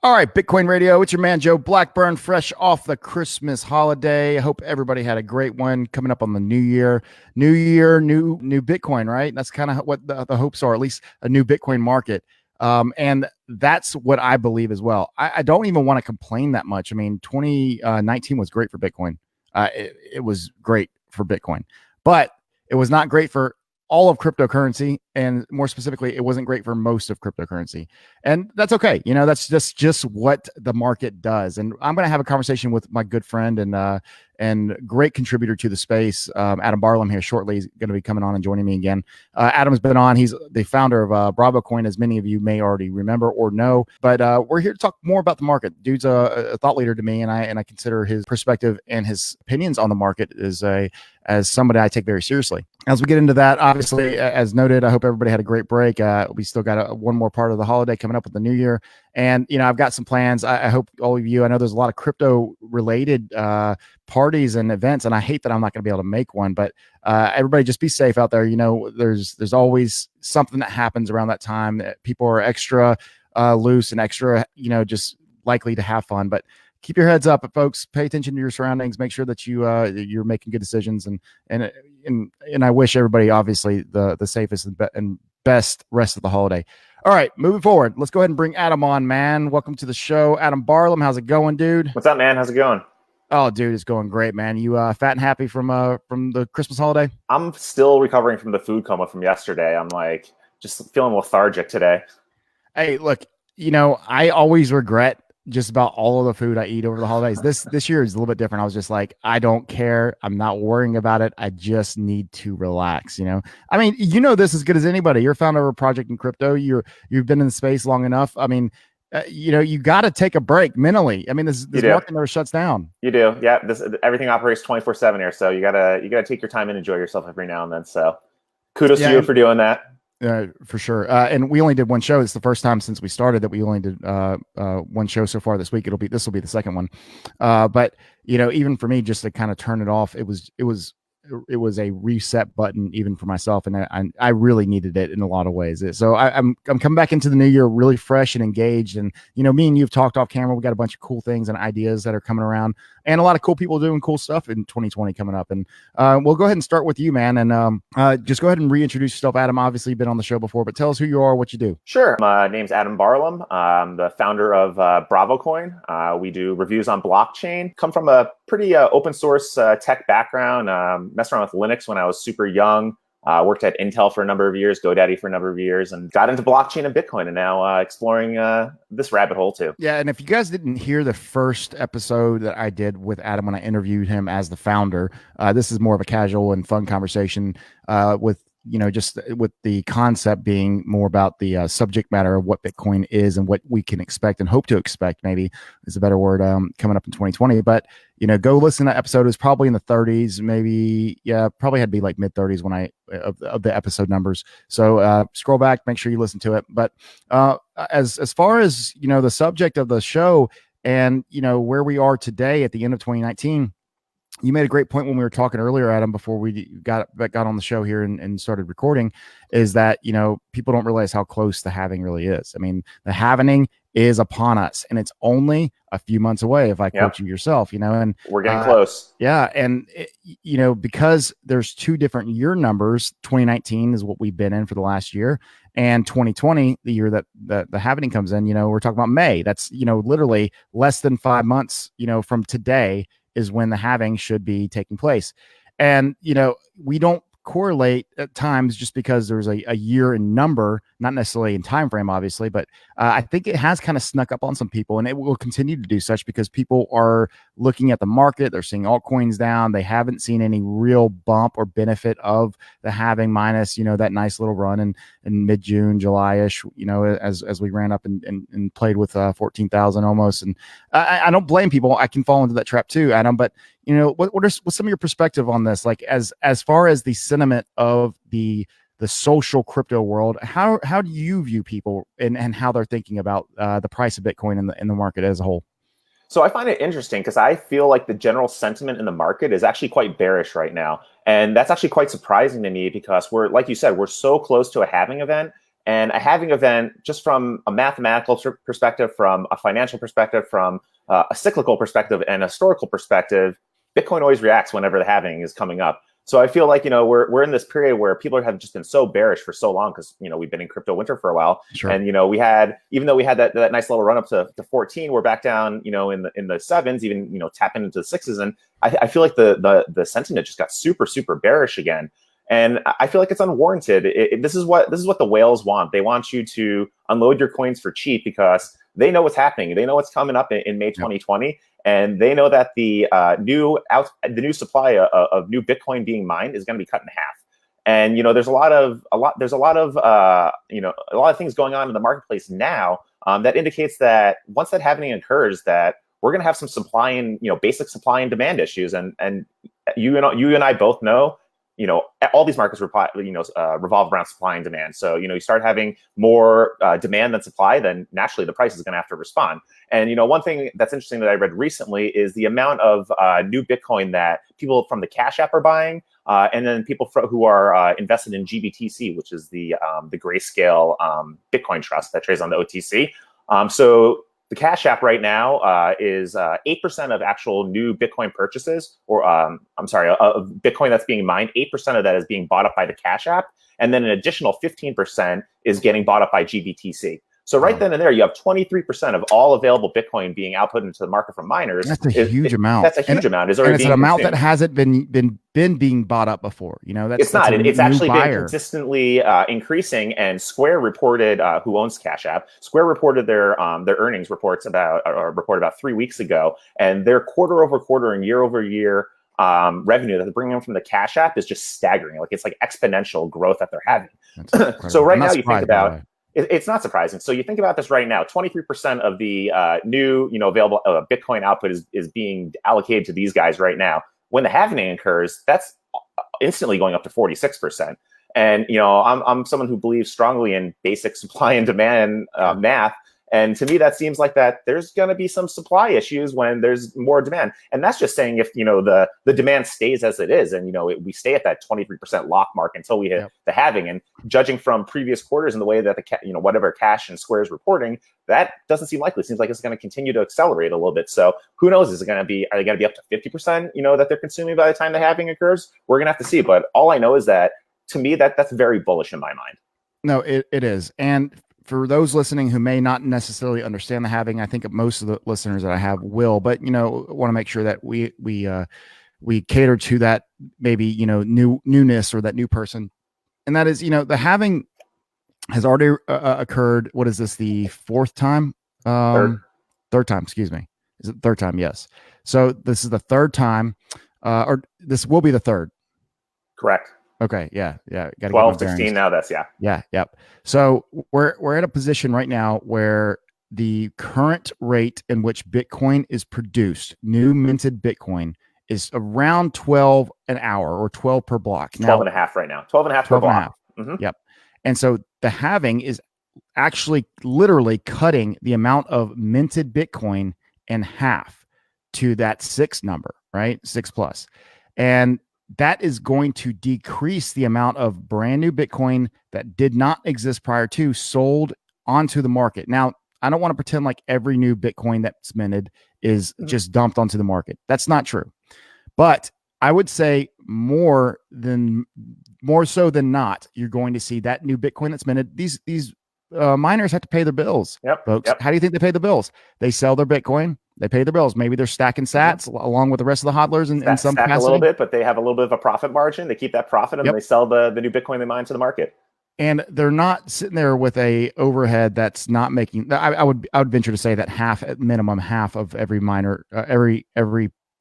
All right, Bitcoin Radio. It's your man, Joe Blackburn, fresh off the Christmas holiday. I hope everybody had a great one coming up on the new year. New year, new Bitcoin, right? That's kind of what the hopes are, at least a new Bitcoin market. And that's what I believe as well. I don't even want to complain that much. I mean, 2019 was great for Bitcoin. It was great for Bitcoin, but it was not great for all of cryptocurrency, and more specifically, it wasn't great for most of cryptocurrency, and that's okay. That's just what the market does. And I'm going to have a conversation with my good friend and great contributor to the space, Adam Barlam, here shortly. He's going to be coming on and joining me again. Adam's been on. He's the founder of Bravocoin, as many of you may already remember or know. But we're here to talk more about the market. Dude's a thought leader to me, and I consider his perspective and his opinions on the market as somebody I take very seriously. As we get into that, obviously, as noted, I hope everybody had a great break. We still got one more part of the holiday coming up with the new year. And, I've got some plans. I hope all of you, I know there's a lot of crypto related parties and events, and I hate that I'm not going to be able to make one, but everybody just be safe out there. There's always something that happens around that time that people are extra loose and extra, just likely to have fun. But keep your heads up, folks. Pay attention to your surroundings. Make sure that you're making good decisions, and I wish everybody obviously the safest and best rest of the holiday. All right, moving forward, let's go ahead and bring Adam on, man. Welcome to the show, Adam Barlam. How's it going, dude? What's up, man? How's it going? Oh, dude, it's going great, man. You fat and happy from the Christmas holiday? I'm still recovering from the food coma from yesterday. I'm like just feeling lethargic today. Hey, look, I always regret just about all of the food I eat over the holidays. This year is a little bit different. I was just like, I don't care. I'm not worrying about it. I just need to relax. I mean, this as good as anybody. You're a founder of a project in crypto. You've been in the space long enough. I mean, you got to take a break mentally. I mean, this market never shuts down. You do, yeah. Everything operates 24/7 here, so you gotta take your time and enjoy yourself every now and then. So, kudos to you for doing that. For sure. And we only did one show. It's the first time since we started that we only did one show so far this week. This will be the second one. But even for me, just to kind of turn it off, it was a reset button even for myself, and I really needed it in a lot of ways. So I'm coming back into the new year really fresh and engaged. And me and you've talked off camera. We got a bunch of cool things and ideas that are coming around, and a lot of cool people doing cool stuff in 2020 coming up. And we'll go ahead and start with you, man. And just go ahead and reintroduce yourself, Adam. Obviously, you've been on the show before, but tell us who you are, what you do. Sure. My name's Adam Barlam. I'm the founder of Bravocoin. We do reviews on blockchain. Come from a pretty open source tech background. Messed around with Linux when I was super young. Worked at Intel for a number of years, GoDaddy for a number of years, and got into blockchain and Bitcoin, and now exploring this rabbit hole too. Yeah, and if you guys didn't hear the first episode that I did with Adam when I interviewed him as the founder, this is more of a casual and fun conversation with just with the concept being more about the subject matter of what Bitcoin is and what we can expect and hope to expect, maybe is a better word, coming up in 2020. But, go listen to that episode. It was probably in the 30s, maybe. Yeah, probably had to be like mid 30s when of the episode numbers. So scroll back, make sure you listen to it. But as far as, the subject of the show and, where we are today at the end of 2019, you made a great point when we were talking earlier, Adam, before we got on the show here and started recording, is that, people don't realize how close the halving really is. I mean, the halving is upon us, and it's only a few months away, if I quote you yourself, and we're getting close. Yeah. And, because there's two different year numbers, 2019 is what we've been in for the last year, and 2020, the year that the halving comes in, we're talking about May. That's, literally less than 5 months, from today is when the halving should be taking place. And, we don't correlate at times just because there's a year in number, not necessarily in time frame, obviously, but I think it has kind of snuck up on some people, and it will continue to do such because people are looking at the market. They're seeing altcoins down. They haven't seen any real bump or benefit of the halving minus, that nice little run in mid-June, July-ish, as we ran up and played with 14,000 almost. And I don't blame people. I can fall into that trap too, Adam, but what's some of your perspective on this? Like as far as the sentiment of the social crypto world, how do you view people and how they're thinking about the price of Bitcoin in the market as a whole? So I find it interesting because I feel like the general sentiment in the market is actually quite bearish right now. And that's actually quite surprising to me because like you said, we're so close to a halving event. And a halving event, just from a mathematical perspective, from a financial perspective, from a cyclical perspective and a historical perspective, Bitcoin always reacts whenever the halving is coming up. So I feel like, we're in this period where people have just been so bearish for so long because, we've been in crypto winter for a while. Sure. And, even though we had that nice little run up to 14, we're back down, in the sevens, even, tapping into the sixes. And I feel like the sentiment just got super, super bearish again. And I feel like it's unwarranted. This is what the whales want. They want you to unload your coins for cheap because they know what's happening. They know what's coming up in May 2020, and they know that the new supply of new Bitcoin being mined is going to be cut in half. And there's a lot of things going on in the marketplace now that indicates that once that halving occurs, that we're going to have some supply and basic supply and demand issues. And you and I both know. All these markets revolve around supply and demand. So, you start having more demand than supply, then naturally the price is going to have to respond. And, one thing that's interesting that I read recently is the amount of new Bitcoin that people from the Cash App are buying, and then people who are invested in GBTC, which is the grayscale Bitcoin trust that trades on the OTC. So the Cash App right now is 8% of actual new Bitcoin purchases, or of Bitcoin that's being mined. 8% of that is being bought up by the Cash App, and then an additional 15% is getting bought up by GBTC. So right then and there, you have 23% of all available Bitcoin being output into the market from miners. That's a huge amount. That's a huge amount. It's an amount that hasn't been being bought up before. It's not. It's actually been consistently increasing. And Square reported, who owns Cash App, Square reported their earnings report about 3 weeks ago, and their quarter over quarter and year over year revenue that they're bringing in from the Cash App is just staggering. Like, it's like exponential growth that they're having. So right now, you think about. It's not surprising. So you think about this right now, 23% of the new, available Bitcoin output is being allocated to these guys right now. When the halving occurs, that's instantly going up to 46%. And, I'm someone who believes strongly in basic supply and demand math. And to me, that seems like that there's going to be some supply issues when there's more demand. And that's just saying if, the demand stays as it is, and, we stay at that 23% lock mark until we hit the halving. And judging from previous quarters and the way that whatever Cash and Square is reporting, that doesn't seem likely. It seems like it's going to continue to accelerate a little bit. So who knows? Are they going to be up to 50%, that they're consuming by the time the halving occurs? We're going to have to see. But all I know is that, to me, that's very bullish in my mind. No, it is. And for those listening who may not necessarily understand the halving, I think most of the listeners that I have will, but want to make sure that we cater to that maybe newness or that new person, and that is the halving has already occurred. What is this? The fourth time? Third time. Excuse me. Is it third time? Yes. So this is the third time, or this will be the third. Correct. Okay. Yeah. Got 12, 16 now. That's Yeah. Yep. So we're at a position right now where the current rate in which Bitcoin is produced, new minted Bitcoin, is around 12 an hour or 12 per block. 12 and a half right now. 12 and a half per block. Mm-hmm. Yep. And so the halving is actually literally cutting the amount of minted Bitcoin in half to that 6 number, right? 6 plus. And that is going to decrease the amount of brand new Bitcoin that did not exist prior to sold onto the market. Now, I don't want to pretend like every new Bitcoin that's minted is just dumped onto the market. That's not true. But I would say more so than not, you're going to see that new Bitcoin that's minted. These miners have to pay their bills, folks. How do you think they pay the bills? They sell their Bitcoin. They pay their bills. Maybe they're stacking sats along with the rest of the hodlers in some capacity. A little bit, but they have a little bit of a profit margin. They keep that profit and they sell the new Bitcoin they mine to the market. And they're not sitting there with a overhead that's not making. I would venture to say that at minimum half of every miner, every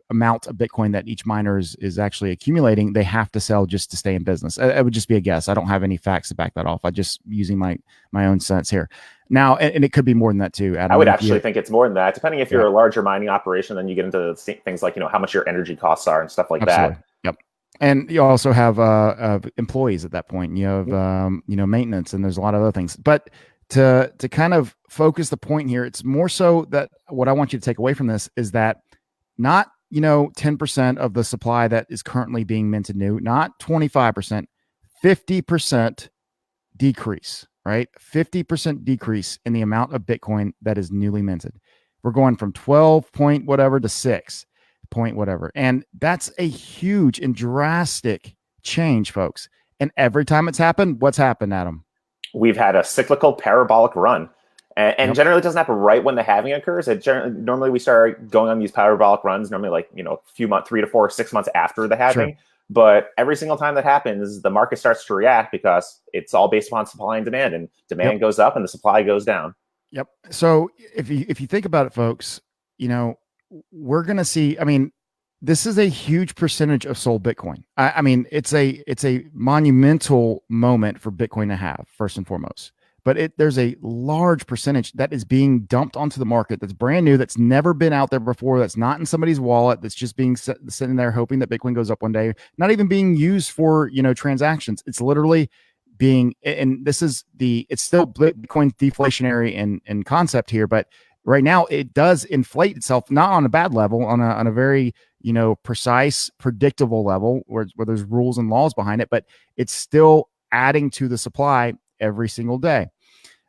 amount of Bitcoin that each miner is actually accumulating, they have to sell just to stay in business. It would just be a guess. I don't have any facts to back that off. I'm just using my own sense here. Now, and it could be more than that too, Adam. I would actually think it's more than that. Depending if you're a larger mining operation, then you get into things like, how much your energy costs are and stuff like that. Yep. And you also have employees at that point. You have maintenance, and there's a lot of other things. But to kind of focus the point here, it's more so that what I want you to take away from this is that not 10% of the supply that is currently being minted new, not 25%, 50% decrease. right? 50% decrease in the amount of Bitcoin that is newly minted. We're going from 12 point whatever to 6 point whatever. And that's a huge and drastic change, folks. And every time it's happened, what's happened, Adam? We've had a cyclical parabolic run. And generally it doesn't happen right when the halving occurs. Normally we start going on these parabolic runs, normally like, a few months, 3 to 4, 6 months after the halving. Sure. But every single time that happens, the market starts to react because it's all based upon supply and demand, and demand goes up and the supply goes down. Yep. So if you think about it, folks, we're going to see, this is a huge percentage of sold Bitcoin. I mean, it's a monumental moment for Bitcoin to have, first and foremost. But there's a large percentage that is being dumped onto the market that's brand new, that's never been out there before, that's not in somebody's wallet, that's just being sitting there hoping that Bitcoin goes up one day, not even being used for, transactions. It's literally being, and this is it's still Bitcoin deflationary in concept here, but right now it does inflate itself, not on a bad level, on a very, precise, predictable level where there's rules and laws behind it, but it's still adding to the supply every single day.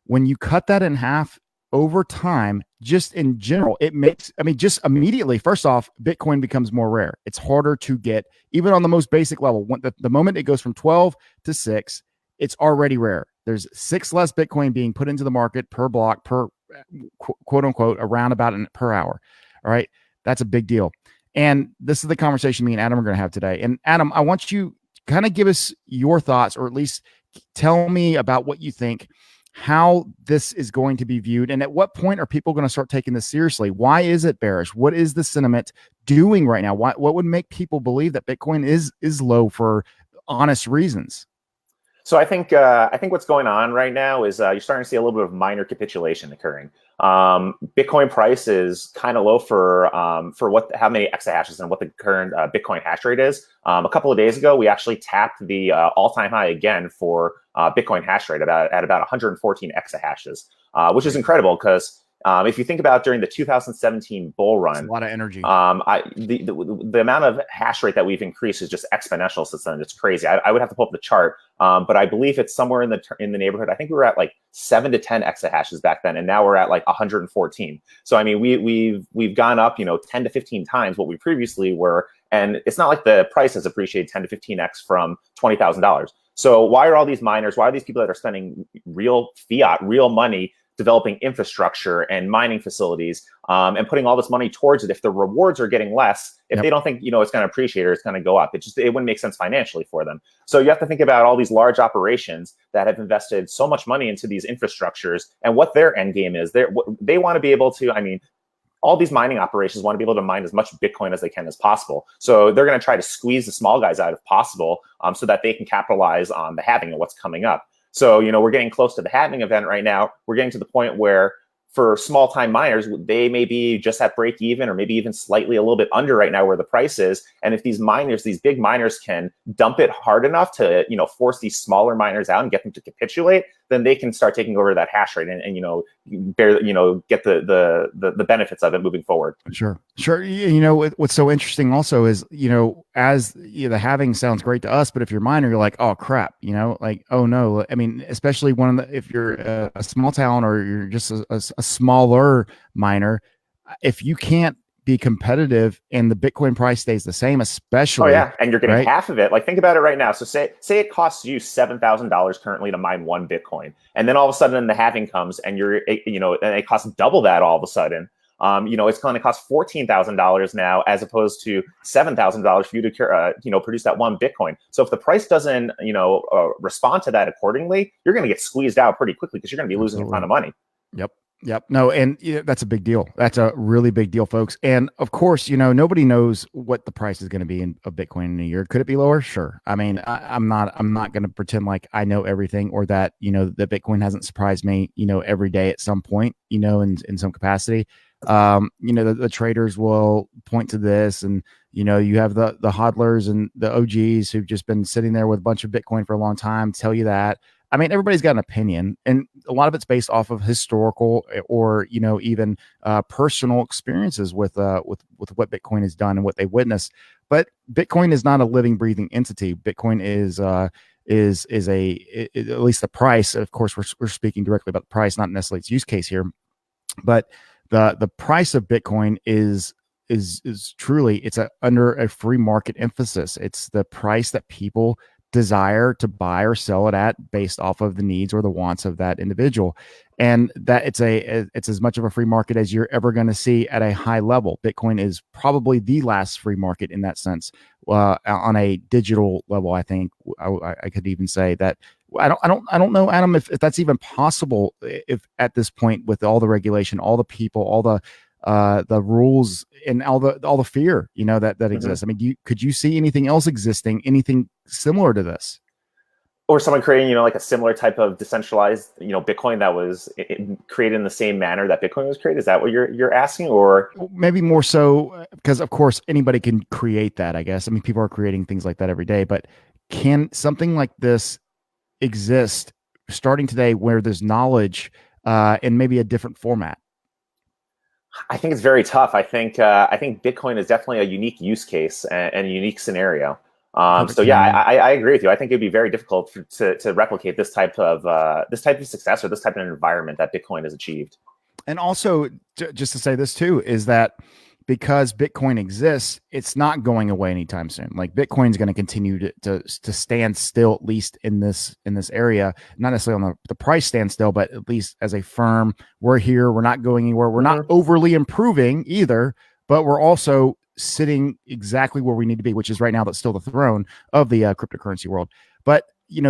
When you cut that in half over time, just in general, it makes, just immediately, first off, Bitcoin becomes more rare. It's harder to get, even on the most basic level. When the moment it goes from 12 to 6, it's already rare. There's 6 less Bitcoin being put into the market per block, per quote unquote, around about per hour. All right. That's a big deal. And this is the conversation me and Adam are going to have today. And Adam, I want you to kind of give us your thoughts, or at least tell me about what you think, how this is going to be viewed, and at what point are people going to start taking this seriously? Why is it bearish? What is the sentiment doing right now? What would make people believe that Bitcoin is low for honest reasons? So I think what's going on right now is you're starting to see a little bit of minor capitulation occurring. Bitcoin price is kind of low for how many exahashes and what the current Bitcoin hash rate is. A couple of days ago, we actually tapped the all-time high again for Bitcoin hash rate at about 114 exahashes, which is incredible because if you think about during the 2017 bull run, a lot of energy. The amount of hash rate that we've increased is just exponential since then. It's crazy. I would have to pull up the chart, but I believe it's somewhere in the neighborhood. I think we were at like 7 to 10 exahashes back then, and now we're at like 114. So I mean, we've gone up 10 to 15 times what we previously were, and it's not like the price has appreciated 10 to 15x from $20,000. So why are all these miners? Why are these people that are spending real fiat, real money, developing infrastructure and mining facilities, and putting all this money towards it, if the rewards are getting less, if they don't think it's going to appreciate or it's going to go up, it wouldn't make sense financially for them. So you have to think about all these large operations that have invested so much money into these infrastructures and what their end game is. They want to be able to, all these mining operations want to be able to mine as much Bitcoin as they can as possible. So they're going to try to squeeze the small guys out if possible, so that they can capitalize on the halving of what's coming up. So, we're getting close to the halving event right now. We're getting to the point where for small time miners, they may be just at break even or maybe even slightly a little bit under right now where the price is. And if these big miners can dump it hard enough to, force these smaller miners out and get them to capitulate, then they can start taking over that hash rate and get the benefits of it moving forward. Sure. What's so interesting also is, as the halving sounds great to us, but if you're a miner, you're like, oh crap, like, oh no. Especially if you're a small town or you're just a smaller miner, if you can't be competitive and the Bitcoin price stays the same, especially. Oh yeah, and you're getting half of it. Like, think about it right now. So say it costs you $7,000 currently to mine 1 Bitcoin, and then all of a sudden the halving comes, and and it costs double that all of a sudden. It's going to cost $14,000 now, as opposed to $7,000 for you to produce that 1 Bitcoin. So if the price doesn't respond to that accordingly, you're going to get squeezed out pretty quickly because you're going to be losing a ton of money. Yep. No, and that's a big deal. That's a really big deal, folks. And of course, nobody knows what the price is going to be of Bitcoin in a year. Could it be lower? Sure. I'm not going to pretend like I know everything, or that, that Bitcoin hasn't surprised me, every day at some point, in some capacity. The traders will point to this, and, you have the hodlers and the OGs who've just been sitting there with a bunch of Bitcoin for a long time, tell you that. Everybody's got an opinion, and a lot of it's based off of historical or, even personal experiences with what Bitcoin has done and what they witnessed. But Bitcoin is not a living, breathing entity. Bitcoin is at least the price. Of course, we're speaking directly about the price, not necessarily its use case here, but the price of Bitcoin is truly, it's under a free market emphasis. It's the price that people desire to buy or sell it at based off of the needs or the wants of that individual, and that it's as much of a free market as you're ever going to see at a high level. Bitcoin is probably the last free market in that sense, on a digital level. I think I could even say that. I don't know, Adam, if that's even possible, if at this point, with all the regulation, all the people, all the rules, and all the fear, that exists. I mean, could you see anything else existing, anything similar to this? Or someone creating, like a similar type of decentralized, Bitcoin that was created in the same manner that Bitcoin was created? Is that what you're asking? Or maybe more so, because of course anybody can create that, I guess. I mean, people are creating things like that every day, but can something like this exist starting today, where there's knowledge in maybe a different format? I think it's very tough. I think Bitcoin is definitely a unique use case and a unique scenario. So yeah, I agree with you. I think it'd be very difficult to replicate this type of success or this type of environment that Bitcoin has achieved. And also, just to say this too, is that because Bitcoin exists, it's not going away anytime soon. Like, Bitcoin's going to continue to stand still, at least in this area. Not necessarily on the price stand still, but at least as a firm, we're here. We're not going anywhere. We're not overly improving either, but we're also sitting exactly where we need to be, which is right now that's still the throne of the cryptocurrency world. But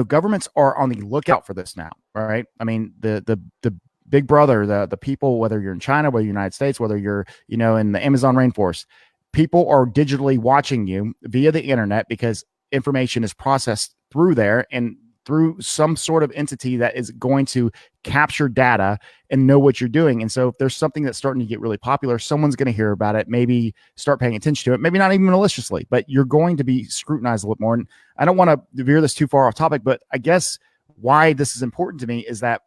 governments are on the lookout for this now, right? I mean, the big brother, the people, whether you're in China, whether you're in the United States, whether you're, in the Amazon rainforest, people are digitally watching you via the internet, because information is processed through there and through some sort of entity that is going to capture data and know what you're doing. And so if there's something that's starting to get really popular, someone's going to hear about it, maybe start paying attention to it, maybe not even maliciously, but you're going to be scrutinized a little more. And I don't want to veer this too far off topic, but I guess why this is important to me is that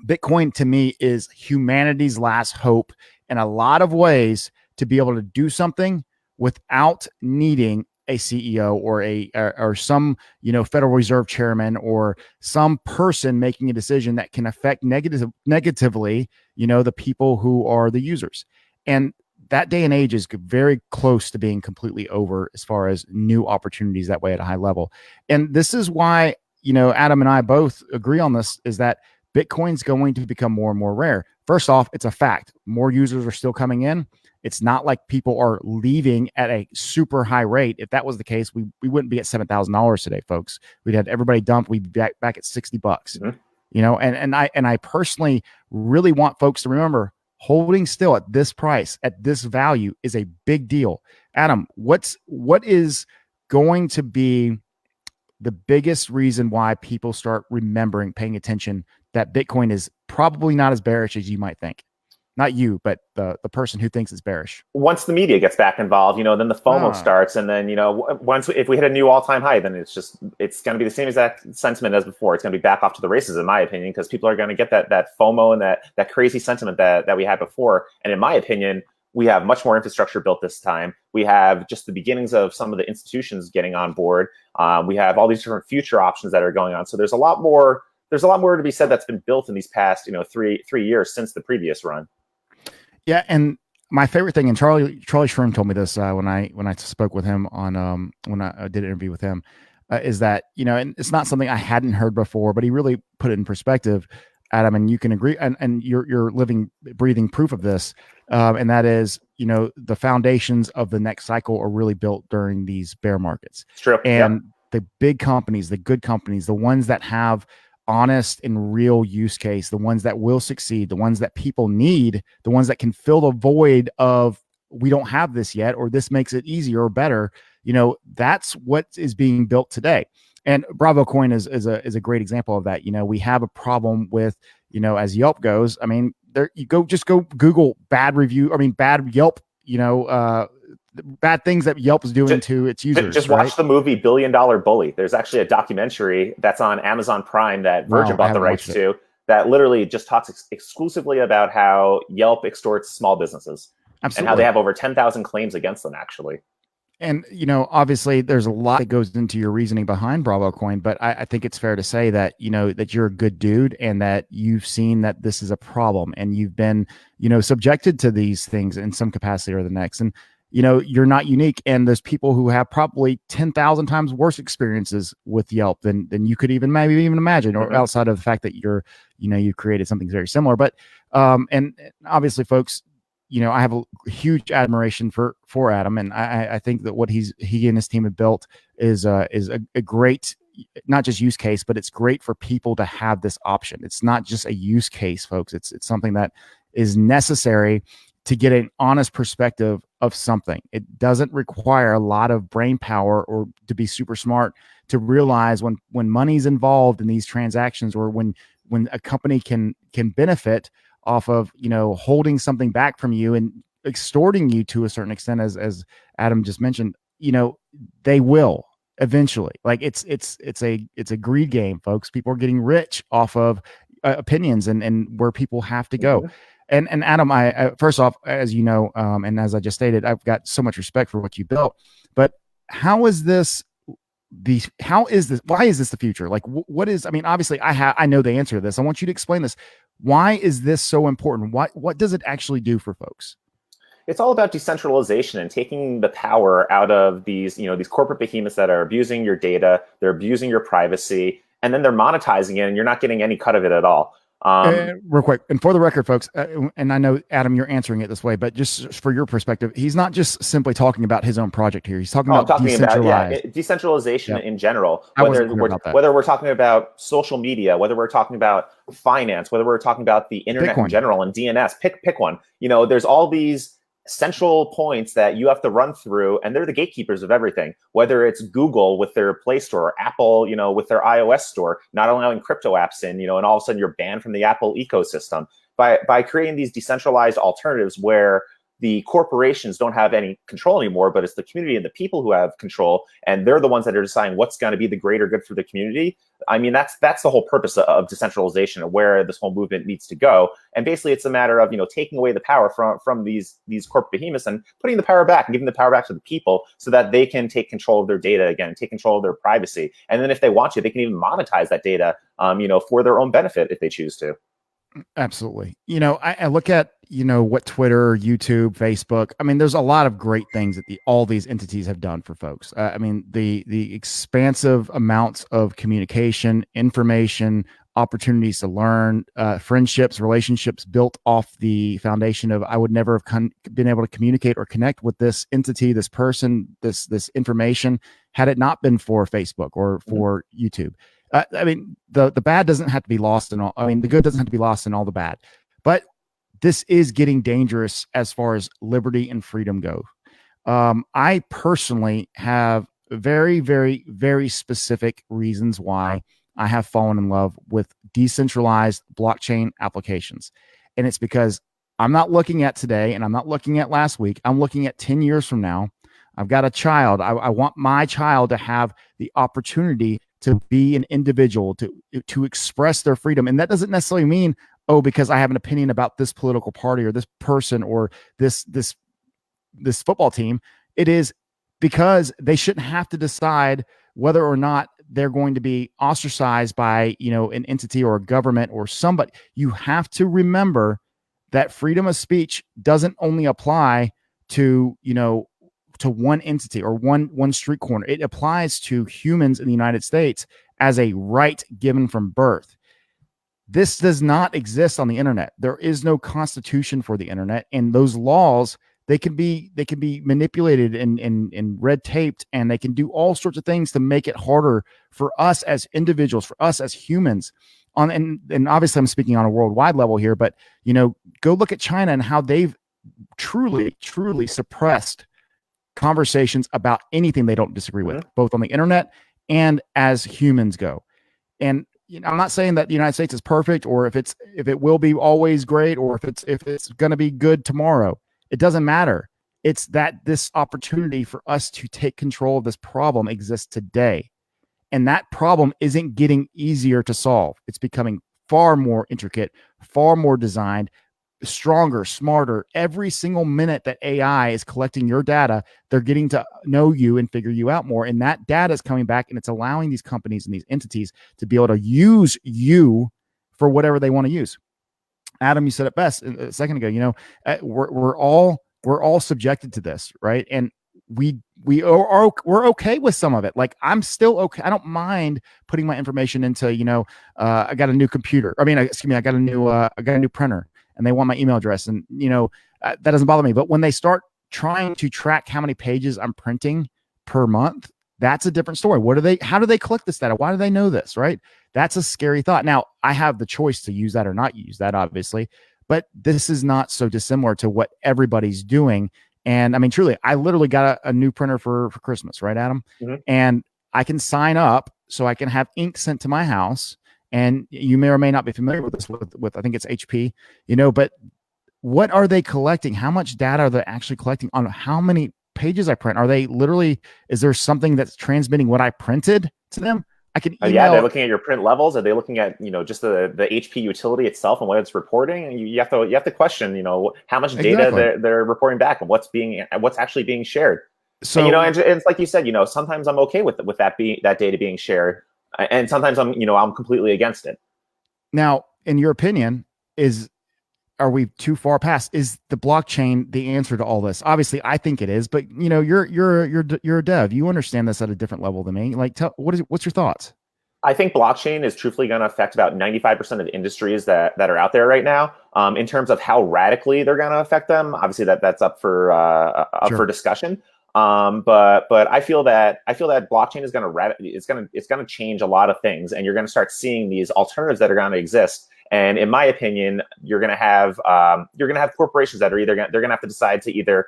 Bitcoin, to me, is humanity's last hope in a lot of ways to be able to do something without needing a CEO or some Federal Reserve chairman or some person making a decision that can affect negatively the people who are the users. And that day and age is very close to being completely over as far as new opportunities that way at a high level. And this is why Adam and I both agree on this, is that Bitcoin's going to become more and more rare. First off, it's a fact. More users are still coming in. It's not like people are leaving at a super high rate. If that was the case, we wouldn't be at $7,000 today, folks. We'd have everybody dump. We'd be back at $60. And I personally really want folks to remember, holding still at this price, at this value, is a big deal. Adam, what is going to be the biggest reason why people start remembering, paying attention, that Bitcoin is probably not as bearish as you might think? Not you, but the person who thinks it's bearish. Once the media gets back involved, then the FOMO starts, and then if we hit a new all-time high, then it's going to be the same exact sentiment as before. It's going to be back off to the races, in my opinion, because people are going to get that FOMO and that crazy sentiment that we had before. And in my opinion, we have much more infrastructure built this time. We have just the beginnings of some of the institutions getting on board. We have all these different future options that are going on. So there's a lot more to be said that's been built in these past 3 years since the previous run. Yeah, and my favorite thing, and Charlie Shroom told me this when I spoke with him on when I did an interview with him, is that and it's not something I hadn't heard before, but he really put it in perspective, Adam, and you can agree, and you're living, breathing proof of this, and that is the foundations of the next cycle are really built during these bear markets. It's true. And the big companies, the good companies, the ones that have honest and real use case, the ones that will succeed, the ones that people need, the ones that can fill the void of, we don't have this yet, or this makes it easier or better, that's what is being built today. And Bravocoin is a great example of that. We have a problem with, as Yelp goes. I mean, just go Google bad Yelp, bad things that Yelp is doing to its users. Just watch the movie $1 Billion Bully. There's actually a documentary that's on Amazon Prime that Virgin bought the rights to, that literally just talks exclusively about how Yelp extorts small businesses. Absolutely. And how they have over 10,000 claims against them, actually. And obviously, there's a lot that goes into your reasoning behind Bravocoin, but I think it's fair to say that that you're a good dude, and that you've seen that this is a problem, and you've been subjected to these things in some capacity or the next, and you're not unique. And there's people who have probably 10,000 times worse experiences with Yelp than you could maybe even imagine, or outside of the fact that you created something very similar. But and obviously, folks, I have a huge admiration for Adam, and I think that what he and his team have built is a great, not just use case, but it's great for people to have this option. It's not just a use case, folks. It's something that is necessary to get an honest perspective of something. It doesn't require a lot of brain power or to be super smart to realize when money's involved in these transactions, or when a company can benefit off of holding something back from you and extorting you to a certain extent, as Adam just mentioned. They will eventually. Like it's a greed game, folks. People are getting rich off of opinions and where people have to go. And Adam, I first off, as you know, and as I just stated, I've got so much respect for what you built. But why is this the future? Like, what is? I mean, obviously, I know the answer to this. I want you to explain this. Why is this so important? What does it actually do for folks? It's all about decentralization and taking the power out of these corporate behemoths that are abusing your data, they're abusing your privacy, and then they're monetizing it, and you're not getting any cut of it at all. Real quick, and for the record, folks, and I know, Adam, you're answering it this way, but just for your perspective, he's not just simply talking about his own project here. He's talking about decentralization in general. Whether we're talking about social media, whether we're talking about finance, whether we're talking about the internet in general and DNS, pick one. There's all these central points that you have to run through, and they're the gatekeepers of everything. Whether it's Google with their Play Store, or Apple, with their iOS store, not allowing crypto apps in, and all of a sudden you're banned from the Apple ecosystem. By creating these decentralized alternatives where the corporations don't have any control anymore, but it's the community and the people who have control, and they're the ones that are deciding what's going to be the greater good for the community. I mean, that's the whole purpose of decentralization, and where this whole movement needs to go. And basically, it's a matter of taking away the power from these corporate behemoths and putting the power back and giving the power back to the people, so that they can take control of their data again, take control of their privacy, and then if they want to, they can even monetize that data, for their own benefit if they choose to. Absolutely. I look at, what Twitter, YouTube, Facebook, I mean, there's a lot of great things that all these entities have done for folks. I mean, the expansive amounts of communication, information, opportunities to learn, friendships, relationships built off the foundation of, I would never have been able to communicate or connect with this entity, this person, this information, had it not been for Facebook or for YouTube. I mean, the bad doesn't have to be lost in all. I mean, the good doesn't have to be lost in all the bad. But this is getting dangerous as far as liberty and freedom go. I personally have very, very, very specific reasons why I have fallen in love with decentralized blockchain applications. And it's because I'm not looking at today, and I'm not looking at last week. I'm looking at 10 years from now. I've got a child. I want my child to have the opportunity to be an individual, to express their freedom. And that doesn't necessarily mean, because I have an opinion about this political party or this person or this football team. It is because they shouldn't have to decide whether or not they're going to be ostracized by, an entity or a government or somebody. You have to remember that freedom of speech doesn't only apply to, to one entity or one street corner. It applies to humans in the United States as a right given from birth. This does not exist on the internet. There is no constitution for the internet, and those laws, they can be manipulated and red taped, and they can do all sorts of things to make it harder for us as individuals, for us as humans. And obviously I'm speaking on a worldwide level here, but go look at China and how they've truly suppressed conversations about anything they don't disagree with, both on the internet and as humans go. And I'm not saying that the United States is perfect, or if it will be always great, or if it's going to be good tomorrow. It doesn't matter. It's that this opportunity for us to take control of this problem exists today. And that problem isn't getting easier to solve. It's becoming far more intricate, far more designed, stronger, smarter. Every single minute that AI is collecting your data, they're getting to know you and figure you out more. And that data is coming back, and it's allowing these companies and these entities to be able to use you for whatever they want to use. Adam, you said it best a second ago. We're all subjected to this, right? And we're okay with some of it. Like, I'm still okay. I don't mind putting my information into, I got a new computer. I mean, excuse me, I got a new printer, and they want my email address, and that doesn't bother me. But when they start trying to track how many pages I'm printing per month, that's a different story. How do they collect this data? Why do they know this? Right? That's a scary thought. Now, I have the choice to use that or not use that, obviously, but this is not so dissimilar to what everybody's doing. And I mean, truly, I literally got a new printer for Christmas, right, Adam? Mm-hmm. And I can sign up so I can have ink sent to my house. And you may or may not be familiar with this with I think it's HP, but what are they collecting? How much data are they actually collecting on how many pages I print? Is there something that's transmitting what I printed to them? I can email. Yeah, they're looking at your print levels. Are they looking at just the HP utility itself and what it's reporting? And you have to question how much data they're reporting back and what's actually being shared. So and it's like you said, sometimes I'm okay with that data being shared, and sometimes I'm completely against it. Now, in your opinion, are we too far past? Is the blockchain the answer to all this? Obviously, I think it is, but you're a dev. You understand this at a different level than me. Like, what's your thoughts? I think blockchain is truthfully going to affect about 95% of the industries that are out there right now. In terms of how radically they're going to affect them, obviously that's up for discussion. But I feel that blockchain is going to change a lot of things, and you're going to start seeing these alternatives that are going to exist. And in my opinion, you're going to have corporations that are they're going to have to decide to either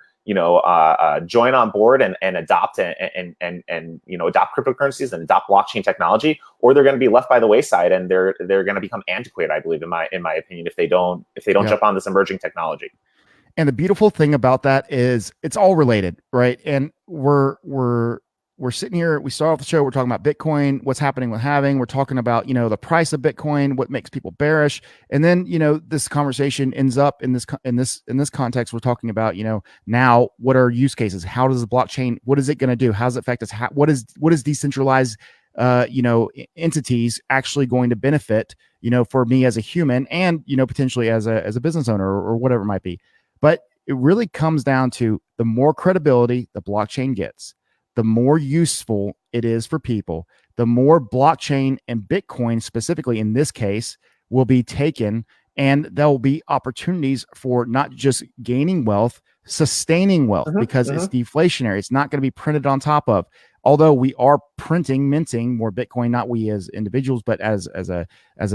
join on board and adopt and adopt cryptocurrencies and adopt blockchain technology, or they're going to be left by the wayside and they're going to become antiquated. I believe, in my opinion, if they don't jump on this emerging technology. And the beautiful thing about that is it's all related, right? And we're sitting here, we start off the show, we're talking about Bitcoin, what's happening with halving. We're talking about, the price of Bitcoin, what makes people bearish. And then, this conversation ends up in this context. We're talking about, now what are use cases? How does the blockchain, what is it going to do? How does it affect us? What is decentralized, entities actually going to benefit, for me as a human and, potentially as a business owner or whatever it might be. But it really comes down to the more credibility the blockchain gets, the more useful it is for people, the more blockchain and Bitcoin, specifically in this case, will be taken, and there will be opportunities for not just gaining wealth, sustaining wealth, because it's deflationary. It's not going to be printed on top of. Although we are minting more Bitcoin, not we as individuals, but as a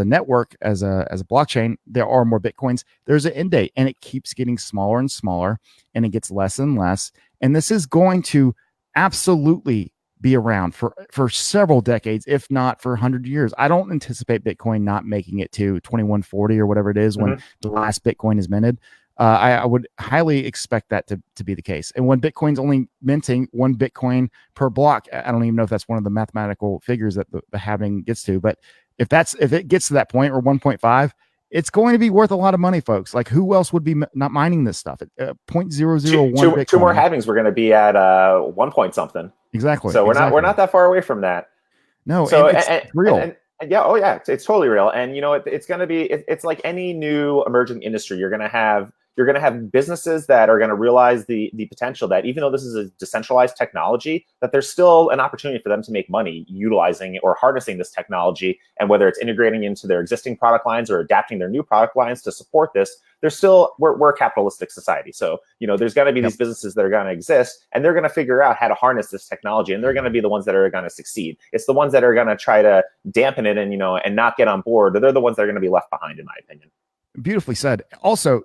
network, as a blockchain, there are more Bitcoins. There's an end date, and it keeps getting smaller and smaller, and it gets less and less. And this is going to absolutely be around for several decades, if not for 100 years. I don't anticipate Bitcoin not making it to 2140 or whatever it is when the last Bitcoin is minted. I would highly expect that to be the case. And when Bitcoin's only minting 1 Bitcoin per block, I don't even know if that's one of the mathematical figures that the halving gets to. But if it gets to that point, or 1.5, it's going to be worth a lot of money, folks. Like, who else would be not mining this stuff at 0.001 Bitcoin? Two more halvings, we're going to be at 1 point something. Exactly. So we're not that far away from that. No, so it's real. Yeah, it's totally real. And it's going to be it's like any new emerging industry. You're going to have businesses that are going to realize the potential that even though this is a decentralized technology, that there's still an opportunity for them to make money utilizing or harnessing this technology. And whether it's integrating into their existing product lines or adapting their new product lines to support this, we're a capitalistic society. So, there's going to be these businesses that are going to exist, and they're going to figure out how to harness this technology, and they're going to be the ones that are going to succeed. It's the ones that are going to try to dampen it and not get on board. They're the ones that are going to be left behind, in my opinion. Beautifully said. Also,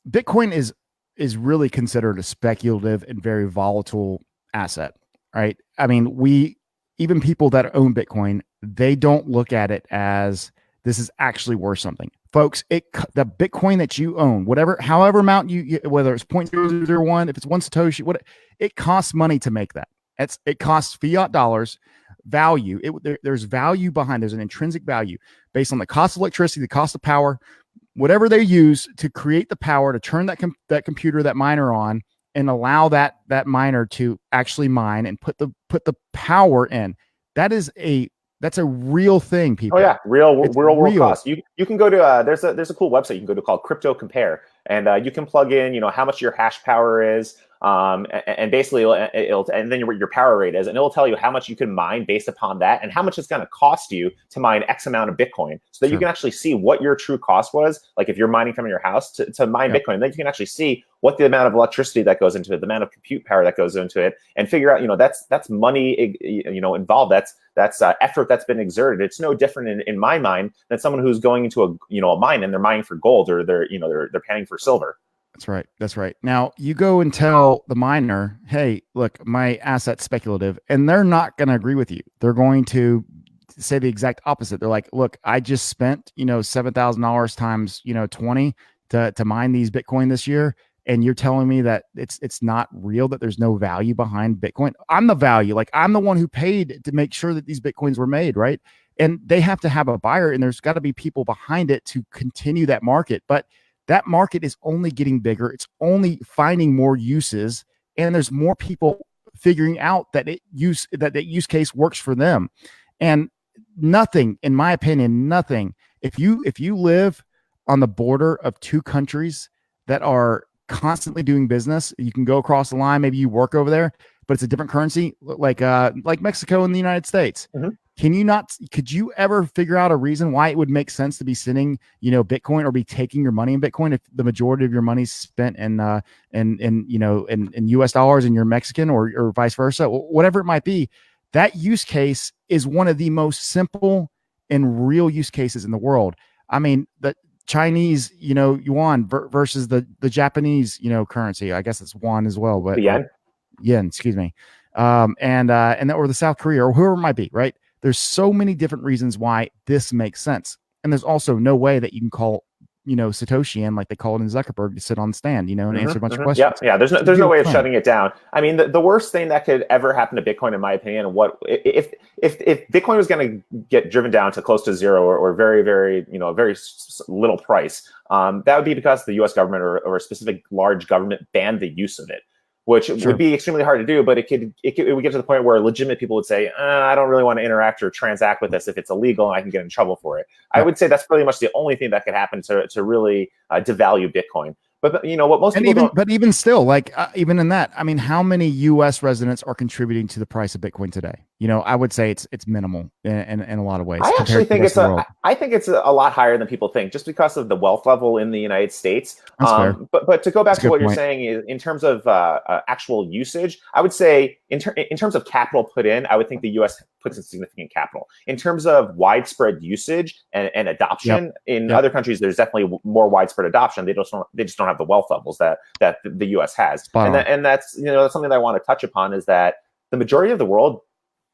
Bitcoin is really considered a speculative and very volatile asset, right? I mean, even people that own Bitcoin, they don't look at it as this is actually worth something. Folks, the Bitcoin that you own, however amount whether it's 0.001, if it's 1 Satoshi, it costs money to make that. It costs fiat dollars value. There's value behind. There's an intrinsic value based on the cost of electricity, the cost of power, whatever they use to create the power to turn that computer, that miner on, and allow that miner to actually mine and put the power in. That's a real thing, people. Oh yeah, real It's world real. cost. You can go to there's a cool website you can go to called Crypto Compare, and you can plug in how much your hash power is, and basically it'll and then your power rate is, and it'll tell you how much you can mine based upon that, and how much it's going to cost you to mine X amount of Bitcoin, so that you can actually see what your true cost was. Like if you're mining from your house to mine Bitcoin, then you can actually see what the amount of electricity that goes into it, the amount of compute power that goes into it, and figure out that's money involved. That's effort that's been exerted. It's no different in my mind than someone who's going into a mine and they're mining for gold, or they're panning for silver. That's right. Now you go and tell the miner, hey, look, my asset's speculative, and they're not going to agree with you. They're going to say the exact opposite. They're like, look, I just spent $7,000 times 20 to mine these Bitcoin this year, and you're telling me that it's not real, that there's no value behind Bitcoin. I'm the value. Like, I'm the one who paid to make sure that these Bitcoins were made, right? And they have to have a buyer, and there's got to be people behind it to continue that market. But that market is only getting bigger. It's only finding more uses, and there's more people figuring out that that use case works for them. And nothing, in my opinion, nothing. If you live on the border of two countries that are constantly doing business, you can go across the line. Maybe you work over there, but it's a different currency, like Mexico and the United States. Mm-hmm. Could you ever figure out a reason why it would make sense to be sending, Bitcoin, or be taking your money in Bitcoin if the majority of your money's spent in US dollars and you're Mexican, or vice versa, whatever it might be? That use case is one of the most simple and real use cases in the world. I mean, the Chinese, yuan versus the Japanese, currency. I guess it's won as well, but yen, excuse me. Or the South Korea, or whoever it might be, right? There's so many different reasons why this makes sense. And there's also no way that you can call, Satoshi in, like they call it in Zuckerberg, to sit on the stand, and answer a bunch of questions. Yeah. There's no way of shutting it down. I mean, the worst thing that could ever happen to Bitcoin, in my opinion, if Bitcoin was going to get driven down to close to zero, or very, very, very little price, that would be because the U.S. government or a specific large government banned the use of it, which would be extremely hard to do. But it would get to the point where legitimate people would say, I don't really want to interact or transact with this if it's illegal and I can get in trouble for it. I would say that's pretty much the only thing that could happen to really devalue Bitcoin. But what most people don't. But even still, even in that, I mean, how many U.S. residents are contributing to the price of Bitcoin today? I would say it's minimal in a lot of ways. I actually think it's a lot higher than people think, just because of the wealth level in the United States. But to go back to what you're saying, is in terms of actual usage, I would say in terms of capital put in, I would think the U.S. puts in significant capital. In terms of widespread usage and adoption, in other countries, there's definitely more widespread adoption. They just don't have the wealth levels that the U.S. has. And that's something that I want to touch upon, is that the majority of the world,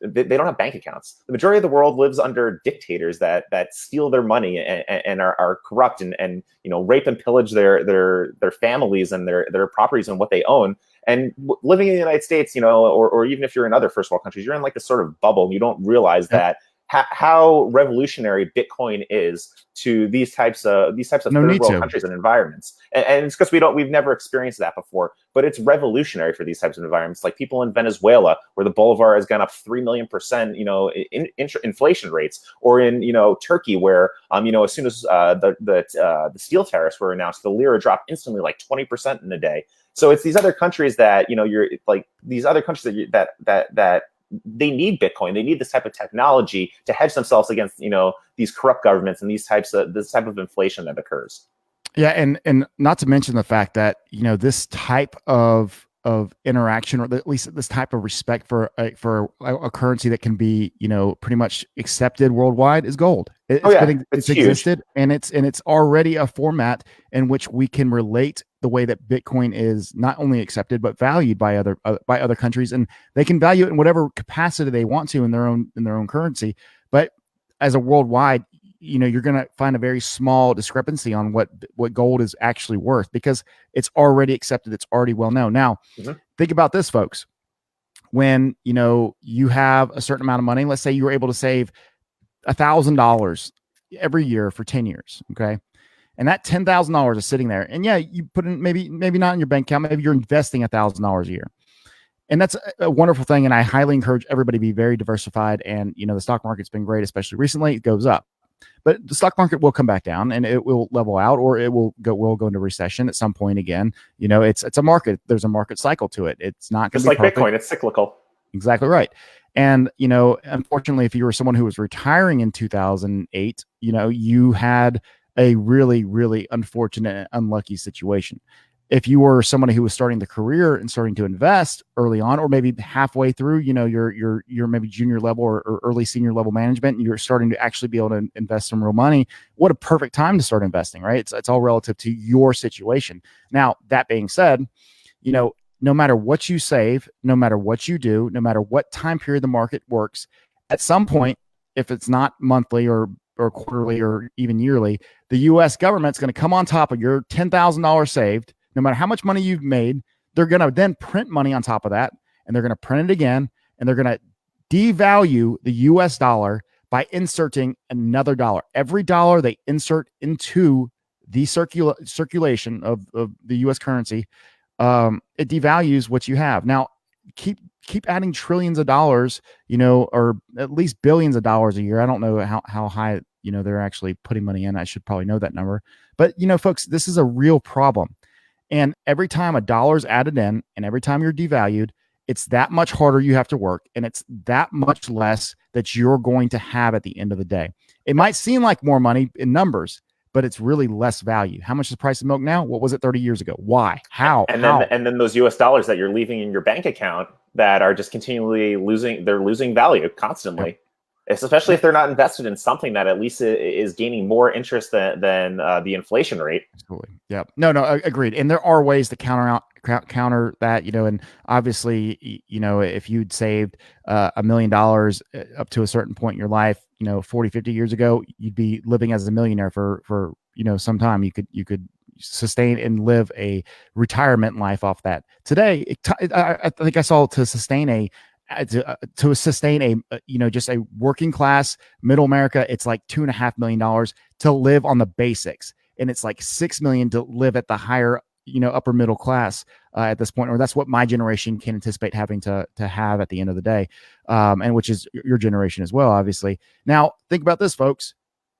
they don't have bank accounts. The majority of the world lives under dictators that steal their money and are corrupt and rape and pillage their families and their properties and what they own. And living in the United States, or even if you're in other first world countries, you're in like this sort of bubble, and you don't realize that how revolutionary Bitcoin is to these types of third world countries and environments. And it's because we've never experienced that before, but it's revolutionary for these types of environments. Like people in Venezuela, where the bolivar has gone up 3 million%, inflation rates, or in Turkey, where as soon as the steel tariffs were announced, the lira dropped instantly, like 20% in a day. So it's these other countries that that they need Bitcoin. They need this type of technology to hedge themselves against, these corrupt governments and this type of inflation that occurs. Yeah, and not to mention the fact that this type of interaction, or at least this type of respect for a currency that can be pretty much accepted worldwide, is gold. It's existed, and it's already a format in which we can relate the way that Bitcoin is not only accepted but valued by other countries, and they can value it in whatever capacity they want to in their own currency. But as a worldwide, you're going to find a very small discrepancy on what gold is actually worth, because it's already accepted. It's already well known. Now, think about this, folks. When, you have a certain amount of money, let's say you were able to save $1,000 every year for 10 years. Okay. and that $10,000 is sitting there. And yeah, you put in maybe not in your bank account, maybe you're investing $1,000 a year. And that's a wonderful thing. And I highly encourage everybody to be very diversified. And, the stock market's been great, especially recently. It goes up. But the stock market will come back down and it will level out, or it will go into recession at some point again. It's a market. There's a market cycle to it. It's not going to be just like perfect. Bitcoin. It's cyclical. Exactly right. And, unfortunately, if you were someone who was retiring in 2008, you had a really, really unfortunate and unlucky situation. If you were somebody who was starting the career and starting to invest early on, or maybe halfway through, your maybe junior level or early senior level management, and you're starting to actually be able to invest some real money, what a perfect time to start investing, right? It's all relative to your situation. Now, that being said, no matter what you save, no matter what you do, no matter what time period the market works, at some point, if it's not monthly or quarterly or even yearly, the U.S. government's going to come on top of your $10,000 saved. No matter how much money you've made, they're going to then print money on top of that, and they're going to print it again, and they're going to devalue the U.S. dollar by inserting another dollar. Every dollar they insert into the circulation of the U.S. currency, it devalues what you have. Now, keep adding trillions of dollars, or at least billions of dollars a year. I don't know how high, they're actually putting money in. I should probably know that number. But, folks, this is a real problem. And every time a dollar's added in and every time you're devalued, it's that much harder you have to work. And it's that much less that you're going to have at the end of the day. It might seem like more money in numbers, but it's really less value. How much is the price of milk now? What was it 30 years ago? Why? How? And then those US dollars that you're leaving in your bank account that are just continually losing value constantly. Yep. Especially if they're not invested in something that at least is gaining more interest than the inflation rate. Absolutely. Yeah. No, agreed. And there are ways to counter that, and obviously, if you'd saved $1 million up to a certain point in your life, 40, 50 years ago, you'd be living as a millionaire for some time. You could sustain and live a retirement life off that. Today, I think I saw to sustain a just a working class middle America, it's like $2.5 million to live on the basics, and it's like $6 million to live at the higher upper middle class at this point, or that's what my generation can anticipate having to have at the end of the day, and which is your generation as well, obviously. Now think about this, folks.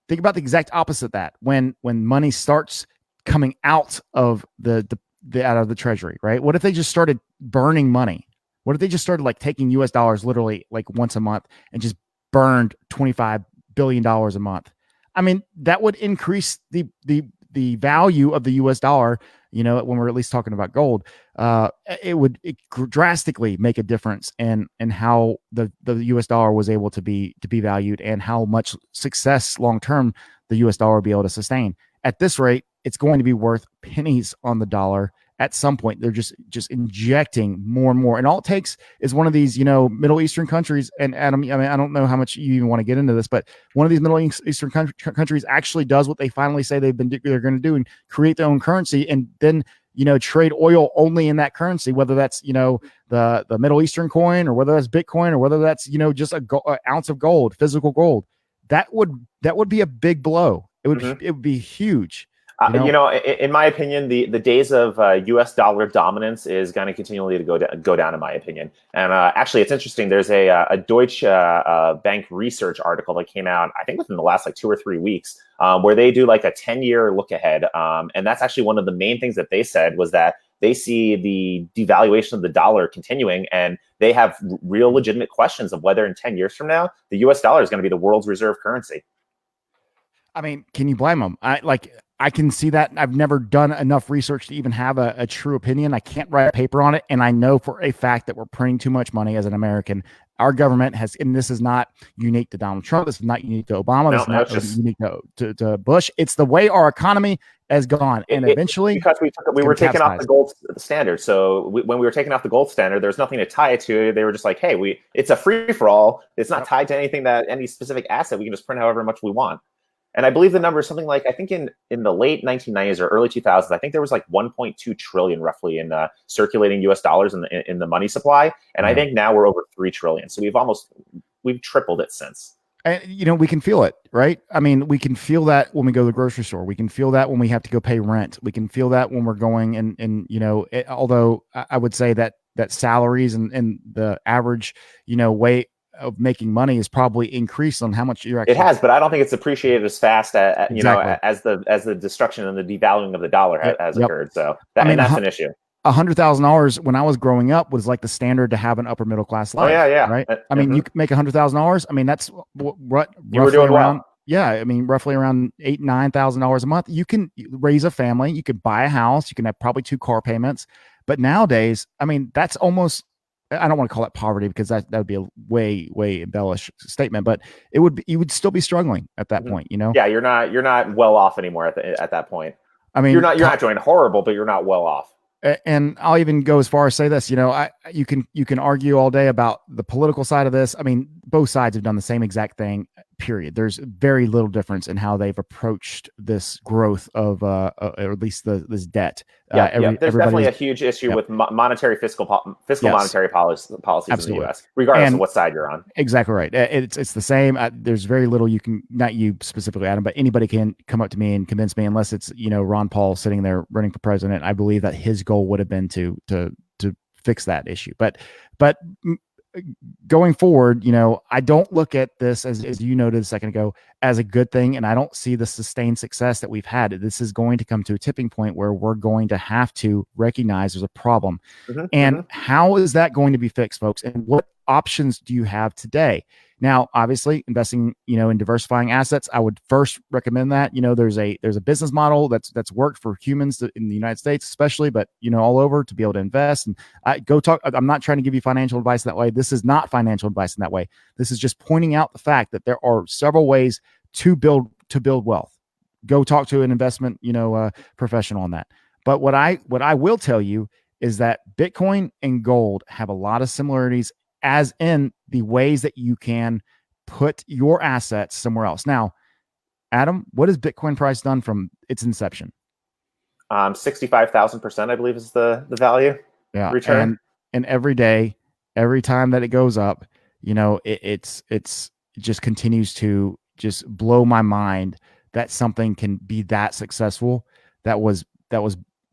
Think about the exact opposite of that. When money starts coming out of the out of the treasury, right? What if they just started burning money? What if they just started like taking US dollars literally like once a month and just burned $25 billion a month? I mean, that would increase the value of the US dollar, when we're at least talking about gold. It would drastically make a difference in how the US dollar was able to be valued, and how much success long-term the US dollar will be able to sustain. At this rate, it's going to be worth pennies on the dollar. At some point, they're just injecting more and more. And all it takes is one of these, Middle Eastern countries. And Adam, I mean, I don't know how much you even want to get into this, but one of these Middle Eastern countries actually does what they finally say they're going to do, and create their own currency, and then, trade oil only in that currency, whether that's, the Middle Eastern coin, or whether that's Bitcoin, or whether that's, just an ounce of gold, physical gold. That would be a big blow. It would be huge. In my opinion, the days of U.S. dollar dominance is going to continually go down, in my opinion. And actually, it's interesting. There's a Deutsche Bank research article that came out, I think, within the last 2 or 3 weeks, where they do like a 10-year look ahead. And that's actually one of the main things that they said, was that they see the devaluation of the dollar continuing, and they have real legitimate questions of whether in 10 years from now, the U.S. dollar is going to be the world's reserve currency. I mean, can you blame them? I can see that. I've never done enough research to even have a true opinion. I can't write a paper on it. And I know for a fact that we're printing too much money as an American. Our government has, and this is not unique to Donald Trump. This is not unique to Obama. This is not unique to Bush. It's the way our economy has gone. And eventually, because we were taking off the gold standard. So when we were taking off the gold standard, there was nothing to tie it to. They were just like, hey, it's a free for all. It's not tied to any specific asset. We can just print however much we want. And I believe the number is something like, I think in the late 1990s or early 2000s, I think there was like 1.2 trillion roughly in circulating US dollars in the money supply. And I think now we're over 3 trillion. So we've tripled it since. And, we can feel it, right? I mean, we can feel that when we go to the grocery store. We can feel that when we have to go pay rent. We can feel that when we're going although I would say that salaries and the average, way of making money is probably increased on how much you're It actually. has, but I don't think it's appreciated as fast Exactly. as the destruction and the devaluing of the dollar Yep. has Yep. occurred. So I mean, that's an issue. $100,000 when I was growing up was like the standard to have an upper middle class Oh yeah, life, yeah. right? I mean, you make $100,000. I mean, that's what You were roughly doing around. well. Yeah, I mean, roughly around $8,000-9,000 a month. You can raise a family. You could buy a house. You can have probably 2 car payments. But nowadays, I mean, that's almost. I don't want to call it poverty because that would be a way embellished statement. But you would still be struggling at that point. Yeah, you're not well off anymore at that point. I mean, you're not doing horrible, but you're not well off. And I'll even go as far as say this, you can argue all day about the political side of this. I mean, both sides have done the same exact thing, period. There's very little difference in how they've approached this growth of, or at least this debt. There's definitely a huge issue with monetary fiscal monetary policies Absolutely. In the U.S., regardless of what side you're on. Exactly right. It's the same. There's very little you can, not you specifically, Adam, but anybody can come up to me and convince me, unless it's Ron Paul sitting there running for president. I believe that his goal would have been to fix that issue. But going forward, I don't look at this as you noted a second ago as a good thing, and I don't see the sustained success that we've had. This is going to come to a tipping point where we're going to have to recognize there's a problem. How is that going to be fixed, folks? And what options do you have today? Now, obviously, investing, in diversifying assets, I would first recommend that. There's a business model that's worked for humans in the United States, especially, but all over, to be able to invest. And I'm not trying to give you financial advice that way. This is not financial advice in that way. This is just pointing out the fact that there are several ways to build wealth. Go talk to an investment, professional on that. But what I will tell you is that Bitcoin and gold have a lot of similarities, as in the ways that you can put your assets somewhere else. Now, Adam, what has Bitcoin price done from its inception? 65,000%, I believe, is the value. Yeah, return. And every day, every time that it goes up, it just continues to just blow my mind that something can be that successful. That was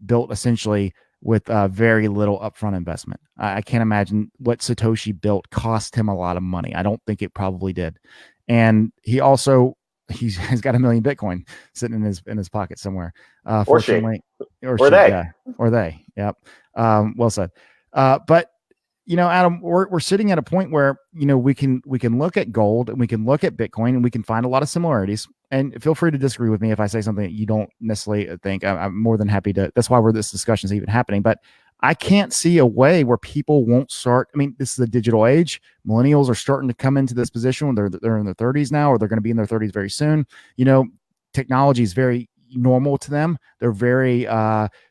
built essentially with very little upfront investment. I can't imagine what Satoshi built cost him a lot of money. I don't think it probably did. And he's got 1 million Bitcoin sitting in his pocket somewhere. Fortunately, or they. Yeah, or they. Yep. Well said. But Adam, we're sitting at a point where we can look at gold and we can look at Bitcoin and we can find a lot of similarities. And feel free to disagree with me if I say something that you don't necessarily think. I'm more than happy to. That's why this discussion is even happening. But I can't see a way where people won't start. I mean, this is a digital age. Millennials are starting to come into this position when they're in their 30s now, or they're going to be in their 30s very soon. Technology is very normal to them. They're very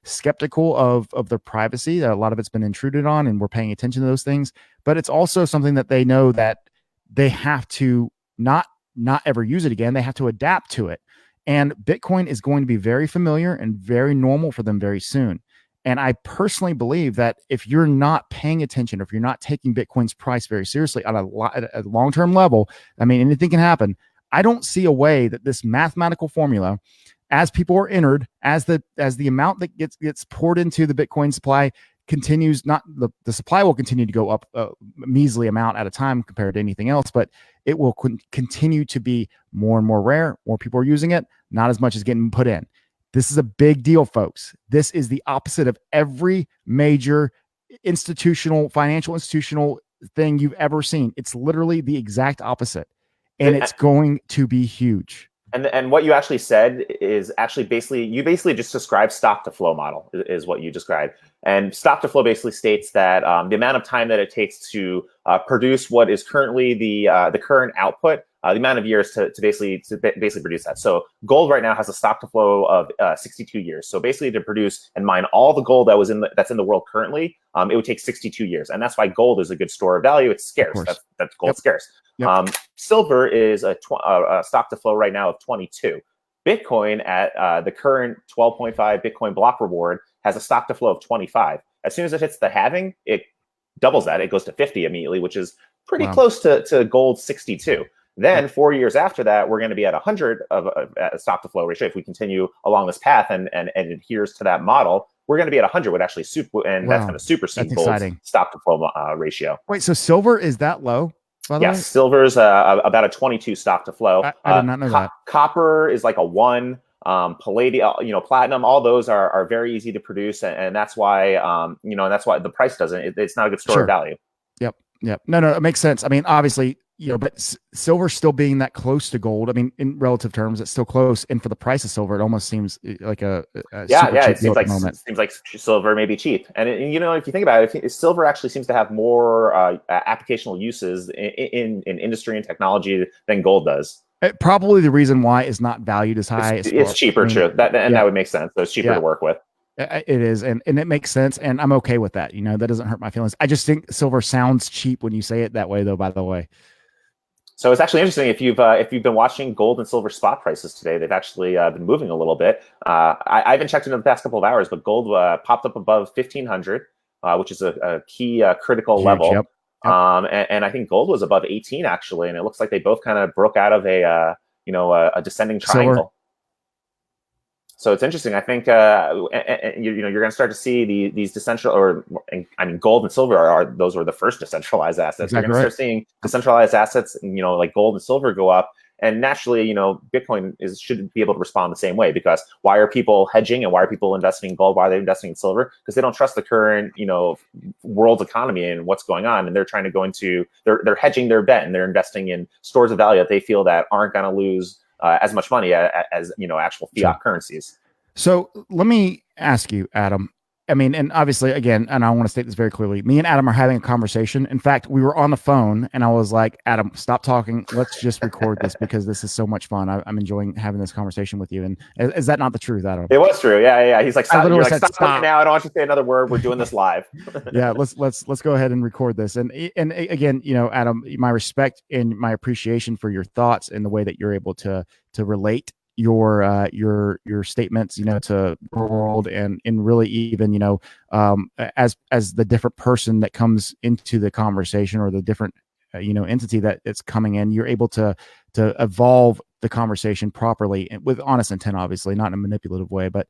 skeptical of their privacy. A lot of it's been intruded on, and we're paying attention to those things. But it's also something that they know that they have to not ever use it again. They have to adapt to it. And Bitcoin is going to be very familiar and very normal for them very soon. And I personally believe that if you're not paying attention, or if you're not taking Bitcoin's price very seriously at a long-term level, I mean, anything can happen. I don't see a way that this mathematical formula, as people are entered, as the amount that gets poured into the Bitcoin supply continues, not the supply will continue to go up a measly amount at a time compared to anything else, but it will continue to be more and more rare. More people are using it, not as much as getting put in. This is a big deal, folks. This is the opposite of every major financial institutional thing you've ever seen. It's literally the exact opposite, and it's going to be huge. And what you actually said is actually you basically just described stock to flow model is what you described. And stock to flow basically states that the amount of time that it takes to produce what is currently the current output, the amount of years to basically produce that. So gold right now has a stock to flow of 62 years. So basically to produce and mine all the gold that's in the world currently, it would take 62 years. And that's why gold is a good store of value. It's scarce. That's gold's scarce. Yep. Silver is a stock to flow right now of 22. Bitcoin at the current 12.5 Bitcoin block reward has a stock to flow of 25. As soon as it hits the halving, it doubles that. It goes to 50 immediately, which is pretty close to gold 62. Then 4 years after that, we're going to be at 100 of stock to flow ratio. If we continue along this path and adheres to that model, we're going to be at 100, would actually that's going to supersede gold's stock to flow ratio. Wait, so silver is that low? By the way, silver's about a 22 stock to flow. I did not know that. Copper is like a 1. Palladium, platinum, all those are very easy to produce, and that's why and that's why the price doesn't. It's not a good store of value. Yep. No, it makes sense. I mean, obviously, but silver still being that close to gold. I mean, in relative terms, it's still close, and for the price of silver, it almost seems like it seems like silver may be cheap. And if you think about it, silver actually seems to have more applicational uses in industry and technology than gold does. Probably the reason why is not valued as high. It's cheaper, true. That would make sense. So it's cheaper to work with. It is, and it makes sense, and I'm okay with that. That doesn't hurt my feelings. I just think silver sounds cheap when you say it that way, though. By the way, so it's actually interesting if you've been watching gold and silver spot prices today, they've actually been moving a little bit. I haven't checked into the past couple of hours, but gold popped up above 1,500, which is a key critical level. Yep. And I think gold was above 18 actually, and it looks like they both kind of broke out of a descending triangle. Silver. So it's interesting. I think you're going to start to see these decentralized, gold and silver those were the first decentralized assets. Exactly. You're going to start seeing decentralized assets, like gold and silver go up, and naturally, Bitcoin should be able to respond the same way. Because why are people hedging and why are people investing in gold? Why are they investing in silver? Because they don't trust the current world's economy and what's going on, and they're trying to go into they're hedging their bet and they're investing in stores of value that they feel that aren't going to lose as much money as actual fiat currencies. So let me ask you, Adam. I mean, and obviously, again, and I want to state this very clearly. Me and Adam are having a conversation. In fact, we were on the phone, and I was like, "Adam, stop talking. Let's just record this because this is so much fun. I'm enjoying having this conversation with you." And is that not the truth, Adam? It was true. Yeah. He's like, "Stop! Stop now. I don't want you to say another word. We're doing this live." Yeah, let's go ahead and record this. And again, Adam, my respect and my appreciation for your thoughts and the way that you're able to relate your statements, to the world, and really even, as the different person that comes into the conversation, or the different, entity that it's coming in, you're able to evolve the conversation properly and with honest intent, obviously not in a manipulative way, but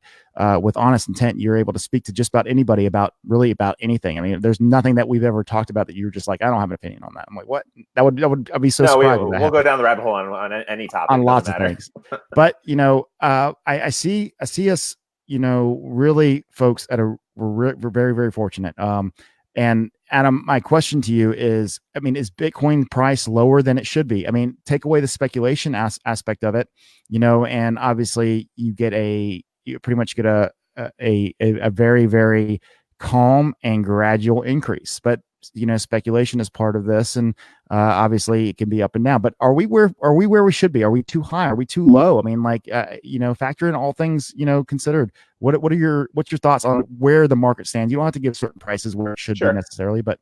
with honest intent, you're able to speak to just about anybody about anything. I mean, there's nothing that we've ever talked about that you're just like, I don't have an opinion on that. I'm like, what? I'd be so surprised. We'll go down the rabbit hole on any topic, on lots of things. But I see us, really, folks, we're very, very fortunate. And Adam, my question to you is, is Bitcoin price lower than it should be? I mean, take away the speculation aspect of it, and obviously you pretty much get a very, very calm and gradual increase. But speculation is part of this, and obviously it can be up and down. But are we where we should be? Are we too high? Are we too low? I mean, factor in all things considered. What's your thoughts on where the market stands? You don't have to give certain prices where it should be necessarily, but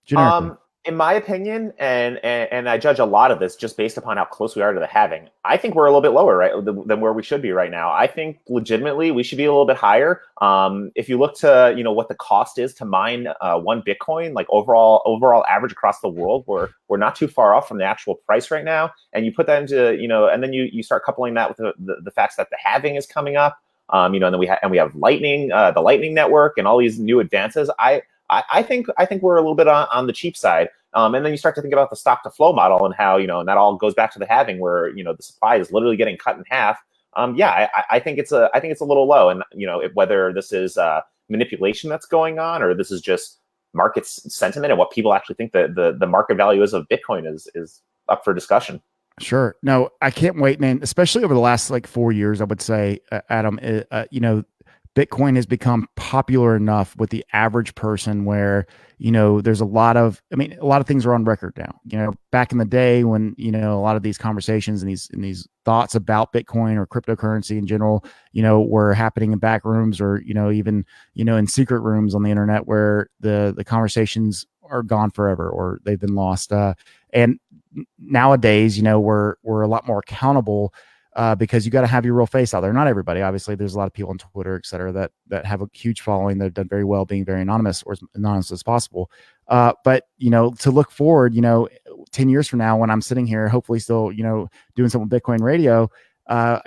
generically. In my opinion, and I judge a lot of this just based upon how close we are to the halving, I think we're a little bit lower, right, than where we should be right now. I think legitimately we should be a little bit higher. If you look to what the cost is to mine one Bitcoin, like overall average across the world, we're not too far off from the actual price right now. And you put that into and then you start coupling that with the facts that the halving is coming up, and then we have Lightning, the Lightning network, and all these new advances. I think we're a little bit on the cheap side. And then you start to think about the stock to flow model and how, and that all goes back to the halving where, the supply is literally getting cut in half. I think it's a little low. And, whether this is manipulation that's going on, or this is just market sentiment and what people actually think the market value is of Bitcoin is up for discussion. Sure. No, I can't wait, man, especially over the last 4 years, I would say, Adam, Bitcoin has become popular enough with the average person where, there's a lot of things are on record now. Back in the day when, a lot of these conversations and these thoughts about Bitcoin or cryptocurrency in general, were happening in back rooms or, even, in secret rooms on the internet where the conversations are gone forever or they've been lost. And nowadays, we're a lot more accountable because you got to have your real face out there. Not everybody, obviously. There's a lot of people on Twitter, et cetera, that have a huge following that have done very well being very anonymous or as anonymous as possible. But to look forward, 10 years from now, when I'm sitting here, hopefully still, doing something with Bitcoin radio,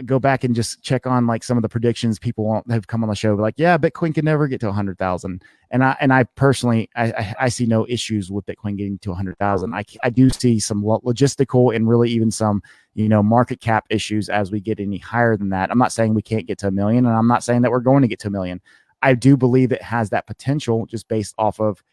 go back and just check on like some of the predictions people have come on the show. Like, yeah, Bitcoin could never get to 100,000. And I personally, I see no issues with Bitcoin getting to 100,000. I do see some logistical and really even some, market cap issues as we get any higher than that. I'm not saying we can't get to 1 million, and I'm not saying that we're going to get to 1 million. I do believe it has that potential just based off of,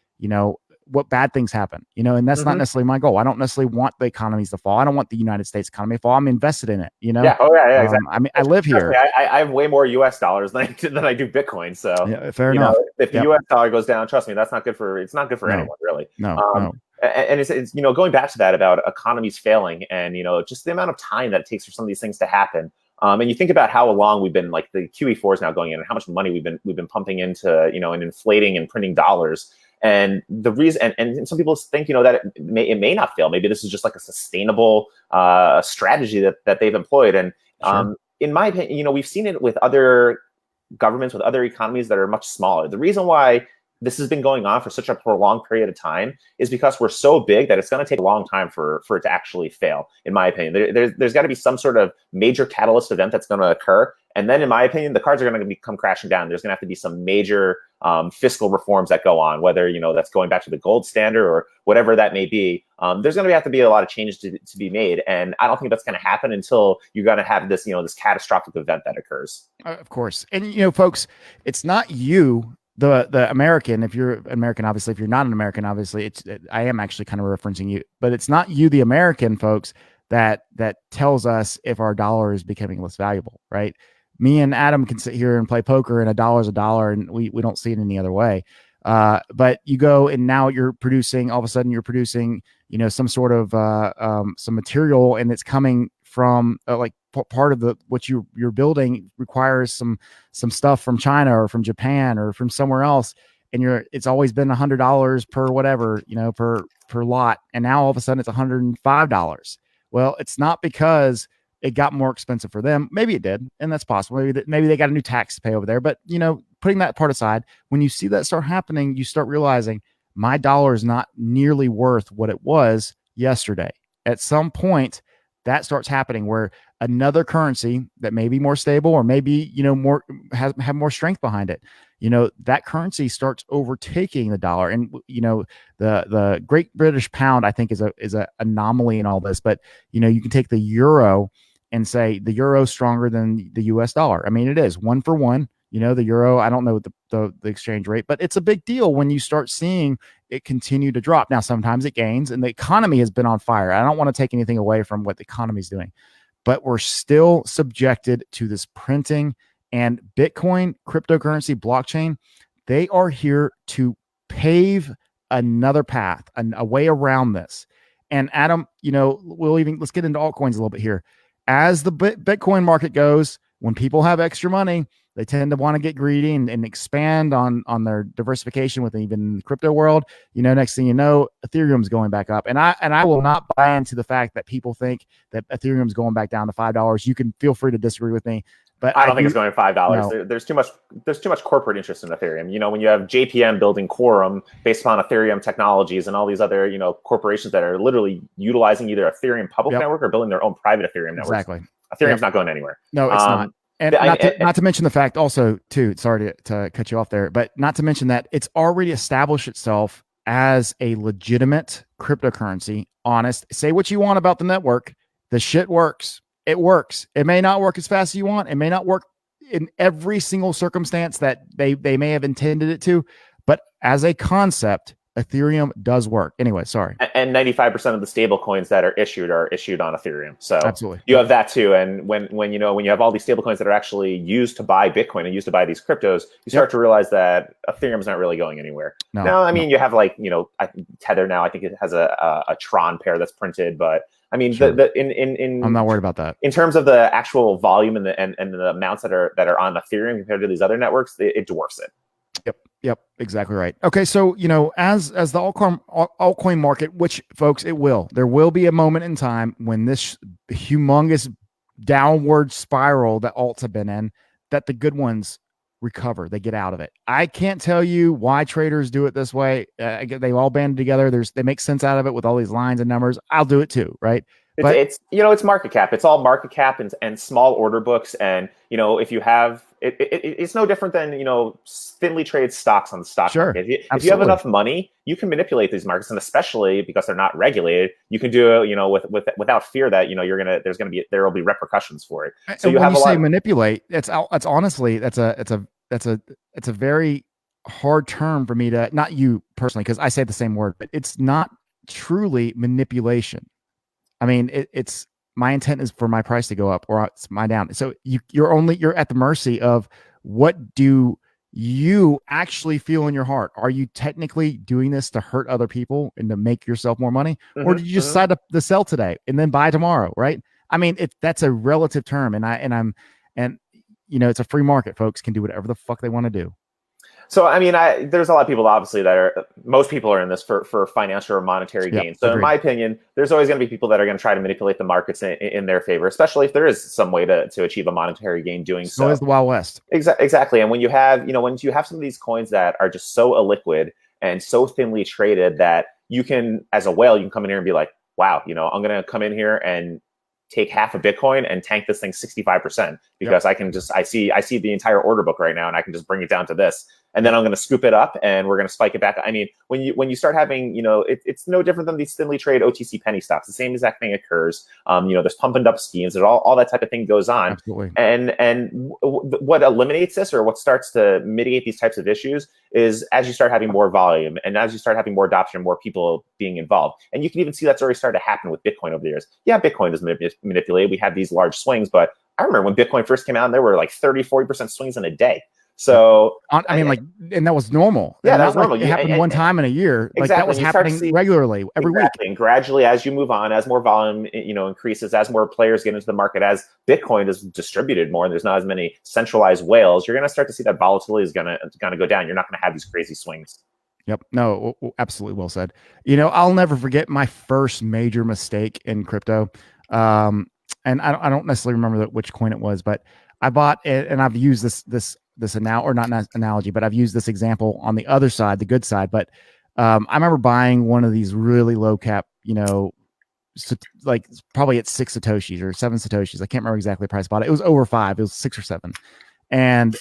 what bad things happen, and that's not necessarily my goal. I don't necessarily want the economies to fall. I don't want the United States economy to fall. I'm invested in it, Yeah. Oh yeah, exactly. I mean, I live here. I have way more US dollars than I do Bitcoin. So yeah, fair enough. If the US dollar goes down, trust me, that's not good for, it's not good for anyone really. No. And it's going back to that about economies failing and, just the amount of time that it takes for some of these things to happen. And you think about how long we've been, like the QE4 is now going in and how much money we've been pumping into, and inflating and printing dollars. And the reason, and some people think, that it may not fail. Maybe this is just like a sustainable strategy that they've employed. And in my opinion, we've seen it with other governments, with other economies that are much smaller. The reason why this has been going on for such a prolonged period of time is because we're so big that it's going to take a long time for it to actually fail, in my opinion. There's got to be some sort of major catalyst event that's going to occur. And then, in my opinion, the cards are going to come crashing down. There's going to have to be some major fiscal reforms that go on, whether, that's going back to the gold standard or whatever that may be. There's going to have to be a lot of changes to be made. And I don't think that's going to happen until you're going to have this, this catastrophic event that occurs. Of course. And, folks, it's not you, the American. If you're American, obviously. If you're not an American, obviously, I am actually kind of referencing you. But it's not you, the American, folks, that tells us if our dollar is becoming less valuable, right? Me and Adam can sit here and play poker, and a dollar's a dollar, and we don't see it any other way. But you go and now all of a sudden you're producing, some sort of some material, and it's coming from part of what you're building requires some stuff from China or from Japan or from somewhere else, and it's always been $100 per whatever, per lot, and now all of a sudden it's $105. Well, it's not because it got more expensive for them. Maybe it did, and that's possible. Maybe they got a new tax to pay over there. But, putting that part aside, when you see that start happening, you start realizing my dollar is not nearly worth what it was yesterday. At some point, that starts happening where another currency that may be more stable or maybe, more have more strength behind it, that currency starts overtaking the dollar. And, the Great British Pound, I think, is a anomaly in all this. But, you can take the euro and say the euro is stronger than the US dollar. I mean, it is 1 for 1. The euro, I don't know the exchange rate, but it's a big deal when you start seeing it continue to drop. Now, sometimes it gains, and the economy has been on fire. I don't want to take anything away from what the economy is doing, but we're still subjected to this printing, and Bitcoin, cryptocurrency, blockchain, they are here to pave another path, a way around this. And Adam, let's get into altcoins a little bit here. As the Bitcoin market goes, when people have extra money, they tend to want to get greedy and expand on their diversification within even the crypto world. Next thing you know, Ethereum's going back up. And I will not buy into the fact that people think that Ethereum's going back down to $5. You can feel free to disagree with me. But I don't think it's going to $5. No. There's too much corporate interest in Ethereum. When you have JPM building Quorum based upon Ethereum technologies and all these other, corporations that are literally utilizing either Ethereum public network or building their own private Ethereum network. Exactly. Ethereum's not going anywhere. No, it's not. And not to mention the fact also, too, sorry to cut you off there, but not to mention that it's already established itself as a legitimate cryptocurrency. Honest, say what you want about the network. The shit works. It works. It may not work as fast as you want. It may not work in every single circumstance that they may have intended it to, but as a concept, Ethereum does work. Anyway, sorry. And 95% of the stable coins that are issued on Ethereum. So absolutely, you have that too. And when you have all these stable coins that are actually used to buy Bitcoin and used to buy these cryptos, you start to realize that Ethereum's not really going anywhere. No, I mean, you have Tether now. I think it has a Tron pair that's printed, but I mean, sure. I'm not worried about that. In terms of the actual volume and the amounts that are on Ethereum compared to these other networks, it dwarfs it. Yep, exactly right. Okay, so as the altcoin market, which folks, there will be a moment in time when this humongous downward spiral that alts have been in, that the good ones recover. They get out of it. I can't tell you why traders do it this way. They all banded together. They make sense out of it with all these lines and numbers. I'll do it too, right? But It's market cap. It's all market cap and small order books. And if you have it's no different than thinly traded stocks on the stock sure, market. If you have enough money, you can manipulate these markets, and especially because they're not regulated, you can do it without fear that there will be repercussions for it. So and when you say manipulate, it's honestly it's a very hard term for me to, not you personally, because I say the same word, but it's not truly manipulation. I mean, it's my intent is for my price to go up or it's my down. So you're at the mercy of what do you actually feel in your heart. Are you technically doing this to hurt other people and to make yourself more money? Or did you just decide to sell today and then buy tomorrow? Right. I mean, that's a relative term, and it's a free market. Folks can do whatever the fuck they want to do. So, I mean, there's a lot of people, obviously, most people are in this for financial or monetary gain. So, in my opinion, there's always going to be people that are going to try to manipulate the markets in their favor, especially if there is some way to achieve a monetary gain doing so. So is the Wild West. Exactly. And when you have some of these coins that are just so illiquid and so thinly traded that you can, as a whale, you can come in here and be like, wow, I'm going to come in here and take half a Bitcoin and tank this thing 65% because I see the entire order book right now and I can just bring it down to this. And then I'm going to scoop it up and we're going to spike it back. I mean, when you start having, it's no different than these thinly traded OTC penny stocks. The same exact thing occurs. There's pump and dump schemes and all that type of thing goes on. Absolutely. And what eliminates this, or what starts to mitigate these types of issues, is as you start having more volume and as you start having more adoption, more people being involved. And you can even see that's already started to happen with Bitcoin over the years. Yeah, Bitcoin is manipulated. We have these large swings, but I remember when Bitcoin first came out and there were like 30-40% swings in a day. So and that was normal. Yeah, that was normal. It happened one time in a year. Exactly. Like that was happening regularly every week. And gradually, as you move on, as more volume increases, as more players get into the market, as Bitcoin is distributed more, and there's not as many centralized whales, you're going to start to see that volatility is going to go down. You're not going to have these crazy swings. Yep. No, absolutely well said. I'll never forget my first major mistake in crypto. And I don't necessarily remember which coin it was, but I bought it, and I've used this analogy, but I've used this example on the other side, the good side. But I remember buying one of these really low cap, like probably at 6 Satoshis or 7 Satoshis. I can't remember exactly the price I bought it. It was over 5. It was 6 or 7. And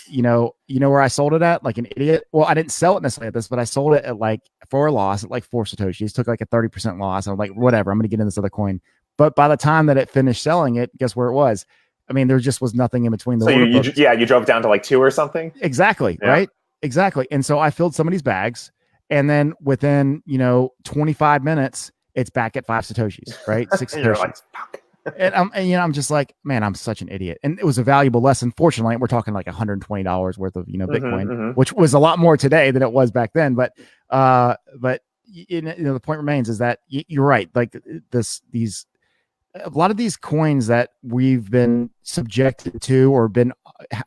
where I sold it at, like an idiot. Well, I didn't sell it necessarily at this, but I sold it for a loss at like 4 Satoshis. Took like a 30% loss. I'm like, whatever, I'm going to get in this other coin. But by the time that it finished selling it, guess where it was? I mean, there just was nothing in between. So you drove down to like 2 or something? Exactly. Yeah. Right. Exactly. And so I filled some of these bags, and then within, 25 minutes, it's back at 5 Satoshis, right? 6 Satoshis. Like, fuck. and I'm just like, man, I'm such an idiot. And it was a valuable lesson. Fortunately, we're talking like $120 worth of, Bitcoin, which was a lot more today than it was back then. But the point remains is that you're right. Like a lot of these coins that we've been subjected to or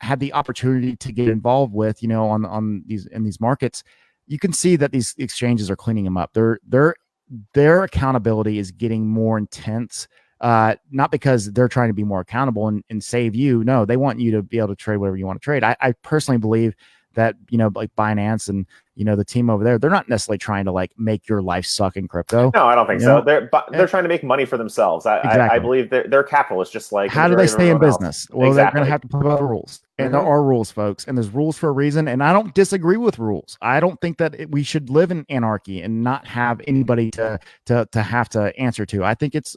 had the opportunity to get involved with, in these markets, you can see that these exchanges are cleaning them up. Their accountability is getting more intense, not because they're trying to be more accountable and save you. No, they want you to be able to trade whatever you want to trade. I personally believe that, like Binance and, the team over there, they're not necessarily trying to like make your life suck in crypto. No, I don't think so. They're trying to make money for themselves. I believe they're capitalists, just like. How do they stay in business? Well, exactly. They're going to have to put out rules, and there are rules, folks, and there's rules for a reason. And I don't disagree with rules. I don't think that we should live in anarchy and not have anybody to have to answer to. I think it's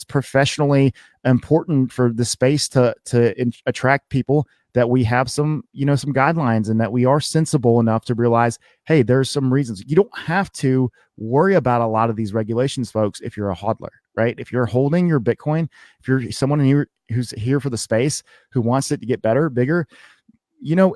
professionally important for the space to attract people, that we have some guidelines, and that we are sensible enough to realize, hey, there's some reasons. You don't have to worry about a lot of these regulations, folks, if you're a hodler, right? If you're holding your Bitcoin, if you're someone who's here for the space, who wants it to get better, bigger,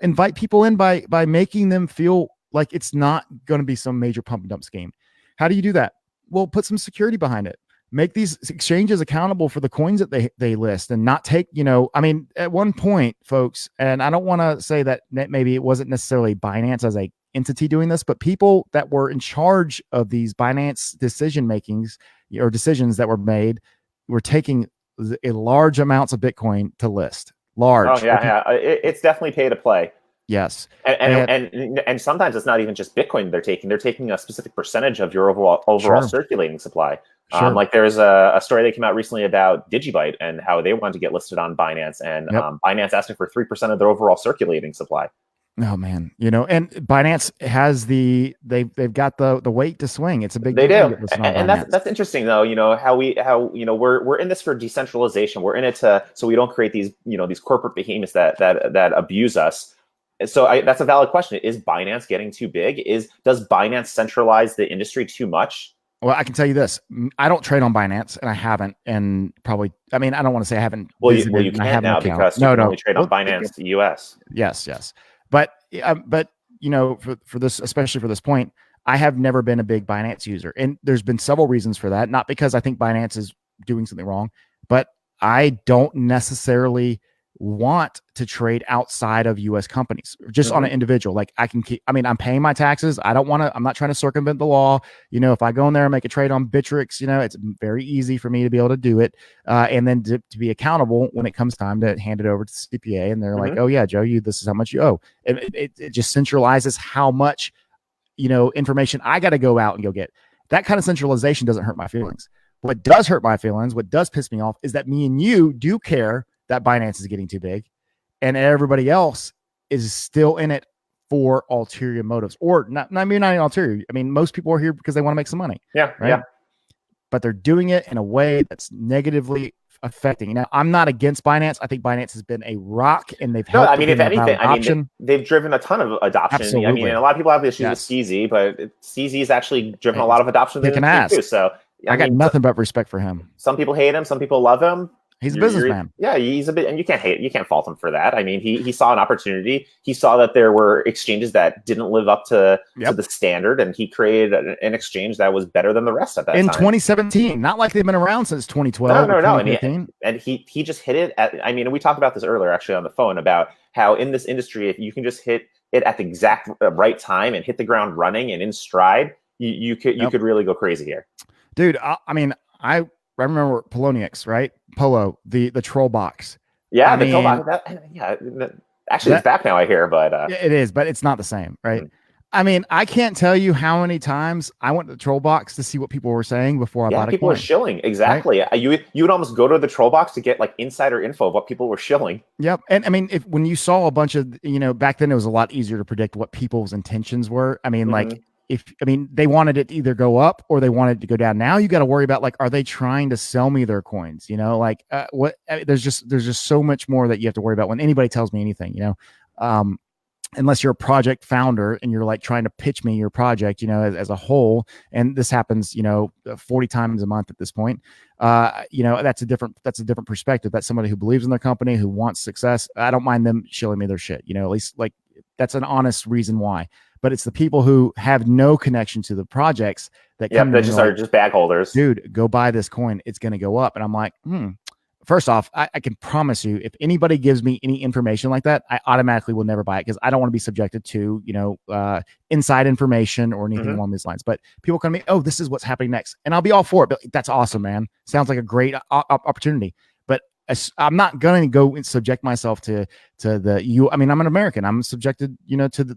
invite people in by making them feel like it's not going to be some major pump and dump scheme. How do you do that? Well, put some security behind it. Make these exchanges accountable for the coins that they list, and not take, at one point, folks, and I don't want to say that maybe it wasn't necessarily Binance as a entity doing this, but people that were in charge of these Binance decisions that were made were taking large amounts of Bitcoin to list. Large. Oh, yeah, yeah. It's definitely pay to play. Yes. And sometimes it's not even just Bitcoin they're taking a specific percentage of your overall Sure. circulating supply. Sure. Like there's a story that came out recently about Digibyte and how they wanted to get listed on Binance, and Yep. Binance asking for 3% of their overall circulating supply. Oh man, and Binance has they've got the weight to swing. It's a big They deal to do, get listed on and Binance. that's interesting though. How we're in this for decentralization. We're in it so we don't create these these corporate behemoths that abuse us. So that's a valid question. Is Binance getting too big? Does Binance centralize the industry too much? Well, I can tell you this: I don't trade on Binance, and I haven't, and probably. I mean, I don't want to say I haven't visited. You And I can't have an now account. because you can only trade on Binance US. Yes, but for this, especially for this point, I have never been a big Binance user, and there's been several reasons for that. Not because I think Binance is doing something wrong, but I don't necessarily want to trade outside of US companies just on an individual. Like I'm paying my taxes. I'm not trying to circumvent the law. If I go in there and make a trade on Bittrex, it's very easy for me to be able to do it. And then to be accountable when it comes time to hand it over to the CPA. And they're like, oh yeah, Joe, this is how much you owe. It just centralizes how much, information I got to go out and go get. That kind of centralization doesn't hurt my feelings. What does hurt my feelings, what does piss me off, is that me and you do care that Binance is getting too big, and everybody else is still in it for ulterior motives, or not ulterior. I mean, most people are here because they want to make some money. Yeah, right. Yeah. But they're doing it in a way that's negatively affecting. Now, I'm not against Binance. I think Binance has been a rock, and they've helped. No, I mean, if anything, they've driven a ton of adoption. Absolutely. I mean, and a lot of people have issues with CZ, but CZ has actually driven a lot of adoption too. So I got nothing but respect for him. Some people hate him. Some people love him. He's a businessman. Yeah, he's a bit, and you can't fault him for that. I mean, he saw an opportunity. He saw that there were exchanges that didn't live up to the standard, and he created an exchange that was better than the rest at that time. In 2017, not like they've been around since 2012. No. And he just hit it at. I mean, we talked about this earlier actually on the phone about how in this industry, if you can just hit it at the exact right time and hit the ground running and in stride, you could really go crazy here, dude. I remember Poloniex, right? Polo, the troll box. Yeah, troll box. Actually, it's back now, I hear, but it is, but it's not the same, right? I mean, I can't tell you how many times I went to the troll box to see what people were saying before I bought a coin. People were shilling, exactly. Right? You would almost go to the troll box to get like insider info of what people were shilling. Yep, and I mean, when you saw a bunch of back then, it was a lot easier to predict what people's intentions were. I mean, like. They wanted it to either go up or they wanted it to go down. Now you got to worry about, like, are they trying to sell me their coins? There's just so much more that you have to worry about when anybody tells me anything, unless you're a project founder and you're like trying to pitch me your project, as a whole. And this happens, 40 times a month at this point. That's a different perspective. That's somebody who believes in their company, who wants success. I don't mind them shilling me their shit, at least like that's an honest reason why. But it's the people who have no connection to the projects that come that just are just bag holders. Dude, go buy this coin. It's going to go up. And I'm like, First off, I can promise you, if anybody gives me any information like that, I automatically will never buy it because I don't want to be subjected to, inside information or anything along these lines. But people come to me, oh, this is what's happening next. And I'll be all for it. But that's awesome, man. Sounds like a great opportunity. But I'm not going to go and subject myself to the I'm an American. I'm subjected, to the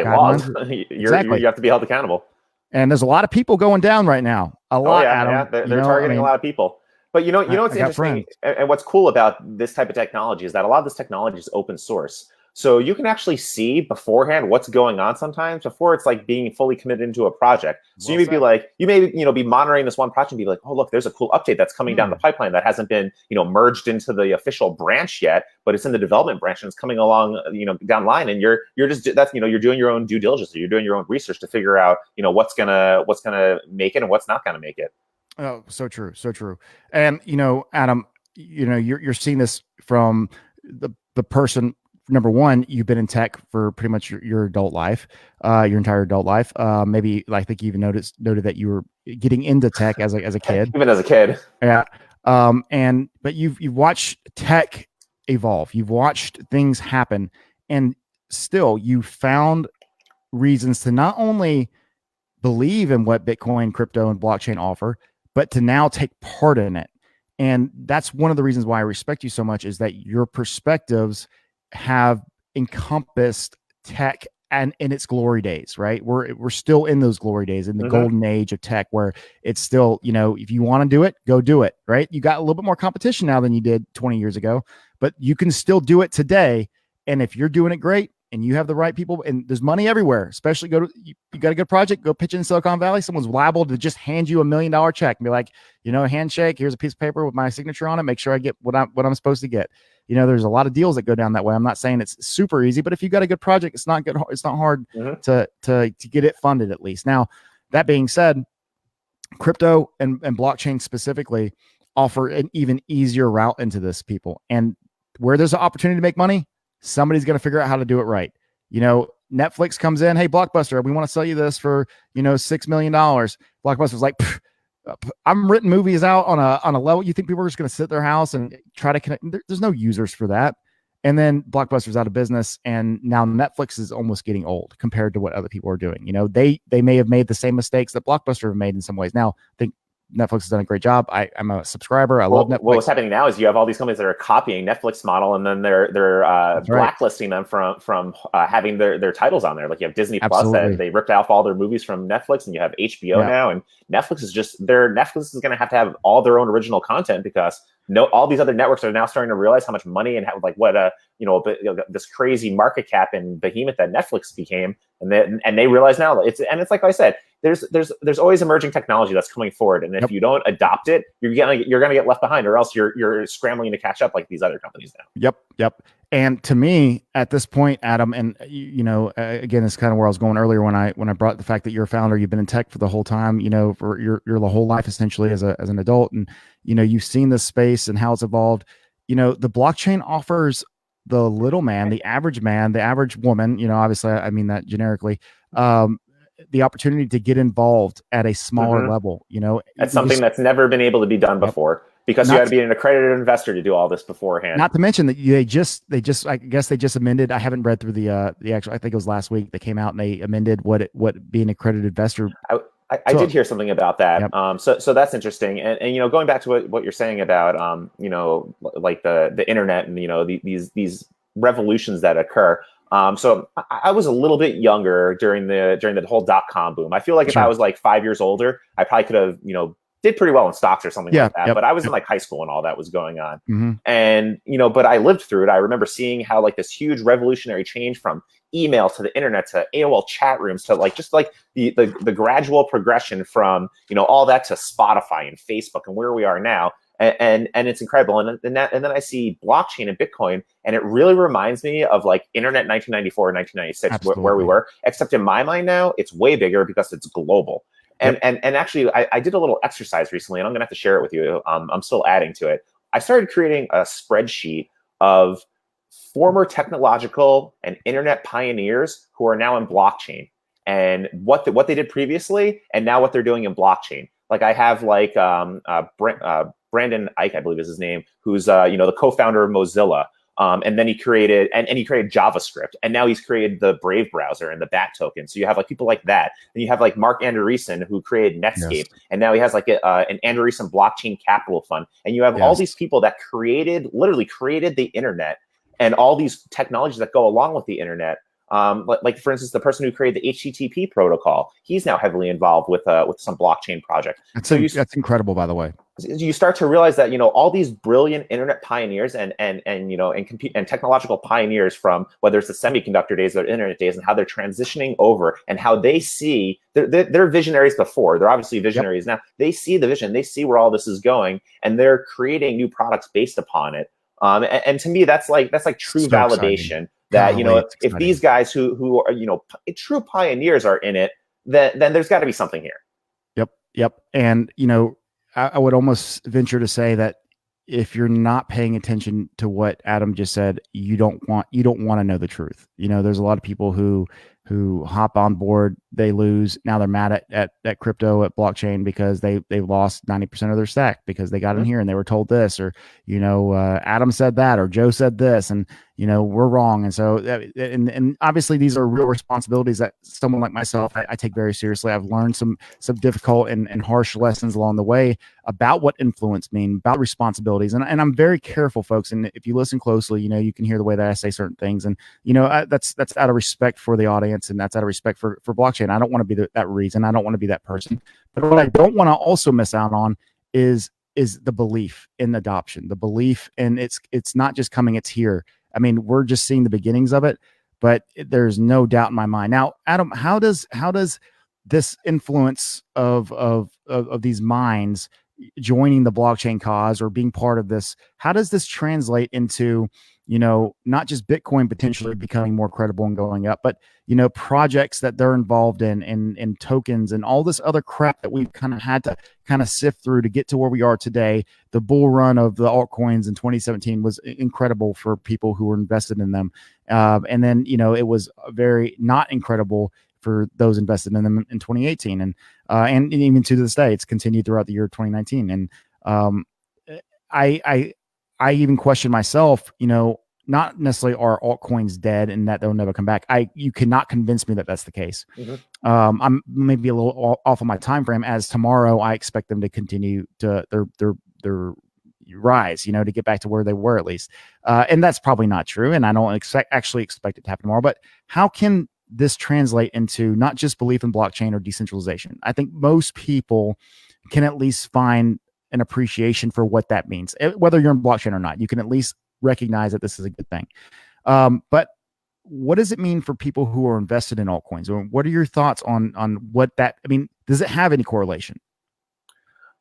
laws. You have to be held accountable. And there's a lot of people going down right now. They're targeting a lot of people. But what's interesting and what's cool about this type of technology is that a lot of this technology is open source. So you can actually see beforehand what's going on sometimes before it's like being fully committed into a project. So you may be monitoring this one project and be like, oh, look, there's a cool update that's coming down the pipeline that hasn't been, merged into the official branch yet, but it's in the development branch and it's coming along, down the line. And you're doing your own due diligence. You're doing your own research to figure out, what's gonna make it and what's not gonna make it. Oh, so true. So true. And, Adam, you're seeing this from the person. Number one, you've been in tech for pretty much your adult life, your entire adult life. Maybe I think you even noted that you were getting into tech as a kid. Even as a kid. Yeah. But you've watched tech evolve. You've watched things happen, and still you found reasons to not only believe in what Bitcoin, crypto, and blockchain offer, but to now take part in it. And that's one of the reasons why I respect you so much, is that your perspectives have encompassed tech and in its glory days, right? We're still in those glory days, in the golden age of tech, where it's still, if you want to do it, go do it, right? You got a little bit more competition now than you did 20 years ago, but you can still do it today. And if you're doing it great and you have the right people, and there's money everywhere, especially you got a good project, go pitch in Silicon Valley. Someone's liable to just hand you $1 million check and be like, handshake, here's a piece of paper with my signature on it. Make sure I get what I'm supposed to get. There's a lot of deals that go down that way. I'm not saying it's super easy, but if you got a good project, it's not hard to get it funded, at least. Now, that being said, crypto and blockchain specifically offer an even easier route into this, people. And where there's an opportunity to make money, somebody's going to figure out how to do it right. Netflix comes in, hey, Blockbuster, we want to sell you this for, $6 million. Blockbuster's like, I'm written movies out on a level. You think people are just going to sit at their house and try to connect? There's no users for that. And then Blockbuster's out of business, and now Netflix is almost getting old compared to what other people are doing. They may have made the same mistakes that Blockbuster have made in some ways. Now, I think Netflix has done a great job. I'm a subscriber. I love Netflix. What's happening now is you have all these companies that are copying Netflix model, and then they're blacklisting them from having their titles on there. Like you have Disney Plus that they ripped off all their movies from Netflix, and you have HBO now, and Netflix is going to have all their own original content, because all these other networks are now starting to realize how much money and how this crazy market cap and behemoth that Netflix became, and they realize now it's like I said, there's always emerging technology that's coming forward, and if you don't adopt it, you're gonna get left behind, or else you're scrambling to catch up like these other companies now. Yep. And to me, at this point, Adam, and again, it's kind of where I was going earlier when I brought the fact that you're a founder, you've been in tech for the whole time, for your whole life essentially as an adult, and you've seen this space and how it's evolved. The blockchain offers the little man, the average woman, obviously I mean that generically, the opportunity to get involved at a smaller level. That's something that's never been able to be done before, because you had to be an accredited investor to do all this beforehand. Not to mention that they just I guess they just amended. I haven't read through the actual. I think it was last week they came out and they amended what being an accredited investor. I did hear something about that. Yep. So that's interesting. And going back to what you're saying about like the internet and these revolutions that occur. So I was a little bit younger during the whole .com boom. I feel like if I was like 5 years older, I probably could have did pretty well in stocks or something like that. But I was in like high school when all that was going on. And but I lived through it. I remember seeing how like this huge revolutionary change from email to the internet to AOL chat rooms to the gradual progression from all that to Spotify and Facebook and where we are now. And it's incredible. And then I see blockchain and Bitcoin, and it really reminds me of like internet 1994 or 1996, where we were, except in my mind now, it's way bigger because it's global. And actually, I did a little exercise recently, and I'm going to have to share it with you. I'm still adding to it. I started creating a spreadsheet of former technological and internet pioneers who are now in blockchain, and what they did previously, and now what they're doing in blockchain. Like I have like Brandon Ike, I believe is his name, who's the co-founder of Mozilla. And then he created JavaScript, and now he's created the Brave browser and the BAT token. So you have like people like that, and you have like Mark Andreessen, who created Netscape, and now he has like an Andreessen blockchain capital fund. And you have all these people that literally created the internet and all these technologies that go along with the internet. Like for instance, the person who created the HTTP protocol, he's now heavily involved with some blockchain project. That's incredible, by the way. You start to realize that all these brilliant internet pioneers and technological pioneers, from whether it's the semiconductor days or internet days, and how they're transitioning over, and how they see they're visionaries before. They're obviously visionaries now. They see the vision. They see where all this is going, and they're creating new products based upon it. And to me, that's like true validation. That if these guys who are true pioneers are in it, then there's got to be something here. Yep. And I would almost venture to say that if you're not paying attention to what Adam just said, you don't want to know the truth. There's a lot of people who hop on board, they lose. Now they're mad at crypto, at blockchain, because they've lost 90% of their stack because they got in here and they were told this, or Adam said that, or Joe said this, and we're wrong. And so, and obviously these are real responsibilities that someone like myself, I take very seriously. I've learned some difficult and harsh lessons along the way about what influence mean, about responsibilities. And I'm very careful, folks. And if you listen closely, you can hear the way that I say certain things. And, that's out of respect for the audience, and that's out of respect for blockchain. I don't want to be that reason. I don't want to be that person. But what I don't want to also miss out on is the belief in adoption, the belief, and it's not just coming, it's here. I mean, we're just seeing the beginnings of it, but there's no doubt in my mind. Now, Adam, how does this influence of these minds joining the blockchain cause or being part of this, how does this translate into, not just Bitcoin potentially becoming more credible and going up, but, projects that they're involved in tokens and all this other crap that we've kind of had to kind of sift through to get to where we are today. The bull run of the altcoins in 2017 was incredible for people who were invested in them. And then, it was very not incredible for those invested in them in 2018. And even to this day, it's continued throughout the year 2019. And I even question myself, not necessarily are altcoins dead and that they'll never come back. You cannot convince me that that's the case. Mm-hmm. I'm maybe a little off of my time frame, as tomorrow I expect them to continue to their rise, to get back to where they were at least. And that's probably not true. And I don't actually expect it to happen tomorrow. But how can this translate into not just belief in blockchain or decentralization? I think most people can at least find an appreciation for what that means, whether you're in blockchain or not. You can at least recognize that this is a good thing. But what does it mean for people who are invested in altcoins? Or what are your thoughts on what that? I mean, does it have any correlation?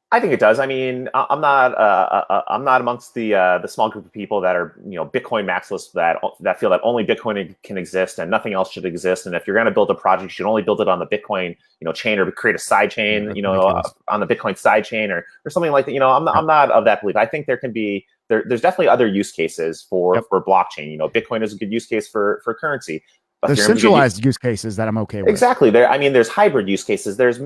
I think it does. I mean, I'm not amongst the small group of people that are Bitcoin maximalists that feel that only Bitcoin can exist and nothing else should exist. And if you're going to build a project, you should only build it on the Bitcoin chain, or create a side chain on the Bitcoin side chain or something like that. I'm not of that belief. I think there can be there's definitely other use cases for blockchain. Bitcoin is a good use case for currency. There's centralized use cases that I'm okay with. Exactly. There's hybrid use cases. There's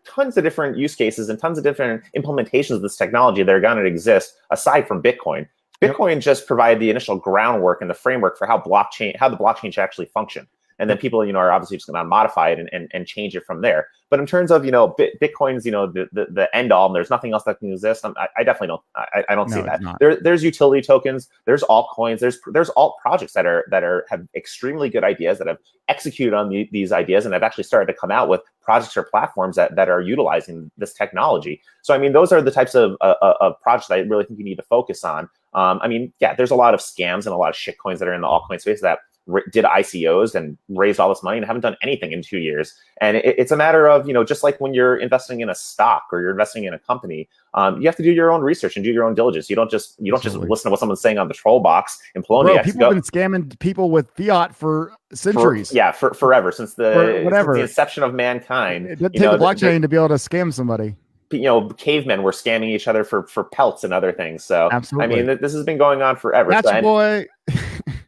tons of different use cases and tons of different implementations of this technology that are going to exist aside from Bitcoin. Bitcoin just provided the initial groundwork and the framework for how the blockchain should actually function. And then people, are obviously just going to modify it and change it from there. But in terms of, Bitcoin's, the end all, and there's nothing else that can exist. I definitely don't. I don't see that. There's utility tokens. There's altcoins. There's alt projects that have extremely good ideas that have executed on these ideas and have actually started to come out with projects or platforms that are utilizing this technology. So I mean, those are the types of projects that I really think you need to focus on. I mean, yeah, there's a lot of scams and a lot of shit coins that are in the altcoin space that did ICOs and raised all this money and haven't done anything in 2 years. And it's a matter of, just like when you're investing in a stock or you're investing in a company, you have to do your own research and do your own diligence. You don't just listen to what someone's saying on the troll box in Polonia. People have been scamming people with fiat for centuries. Forever, since the inception of mankind. It didn't take the blockchain to be able to scam somebody. Cavemen were scamming each other for pelts and other things. So absolutely. I mean, this has been going on forever. Gotcha, boy.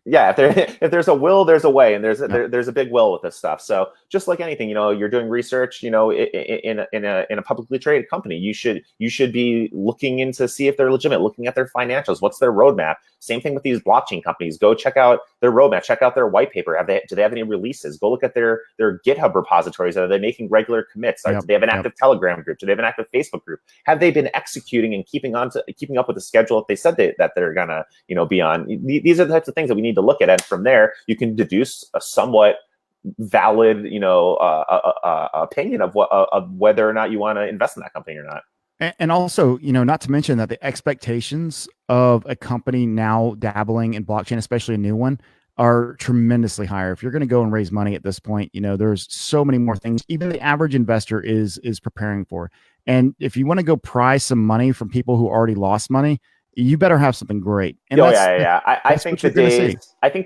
Yeah, if there's a will, there's a way, and there's a big will with this stuff. So just like anything, you're doing research, in a publicly traded company, you should be looking into see if they're legitimate, looking at their financials, what's their roadmap. Same thing with these blockchain companies. Go check out their roadmap, check out their white paper. Do they have any releases? Go look at their GitHub repositories. Are they making regular commits? Do they have an active Telegram group? Do they have an active Facebook group? Have they been executing and keeping up with the schedule if they said that they're gonna be on? These are the types of things that we need to look at, and from there you can deduce a somewhat valid opinion of whether or not you want to invest in that company or not. And also, not to mention that the expectations of a company now dabbling in blockchain, especially a new one, are tremendously higher. If you're going to go and raise money at this point, there's so many more things even the average investor is preparing for. And if you want to go pry some money from people who already lost money, you better have something great. And I think the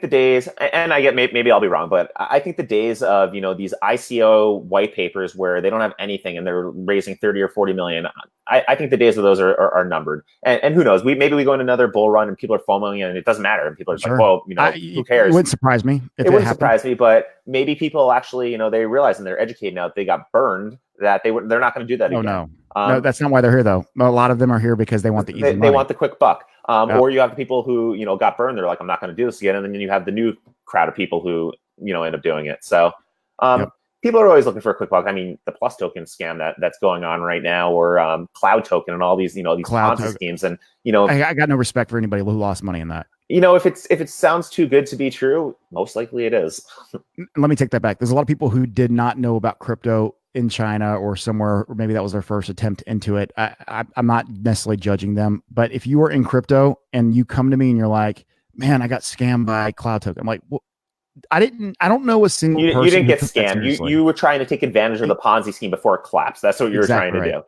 days, and I get maybe I'll be wrong, but I think the days of these ICO white papers where they don't have anything and they're raising 30 or 40 million. I think the days of those are numbered. And who knows? Maybe we go in another bull run and people are FOMOing and it doesn't matter. And people are like, well, who cares? It wouldn't surprise me. It wouldn't surprise me, but maybe people actually, they realize and they're educated now that they got burned that they're not going to do that Oh, again. no, that's not why they're here though. A lot of them are here because they want the easy money. They want the quick buck. Yeah. Or you have the people who, got burned. They're like, I'm not going to do this again. And then you have the new crowd of people who, end up doing it. So people are always looking for a quick buck. I mean, the plus token scam that's going on right now, or cloud token and all these, these Ponzi schemes. And, I got no respect for anybody who lost money in that. If it sounds too good to be true, most likely it is. Let me take that back. There's a lot of people who did not know about crypto in China or somewhere, or maybe that was their first attempt into it. I'm not necessarily judging them, but if you are in crypto and you come to me and you're like, man, I got scammed by cloud token. I'm like, well, I don't know a single person. You didn't get scammed. You were trying to take advantage of the Ponzi scheme before it collapsed. That's what you were trying to do.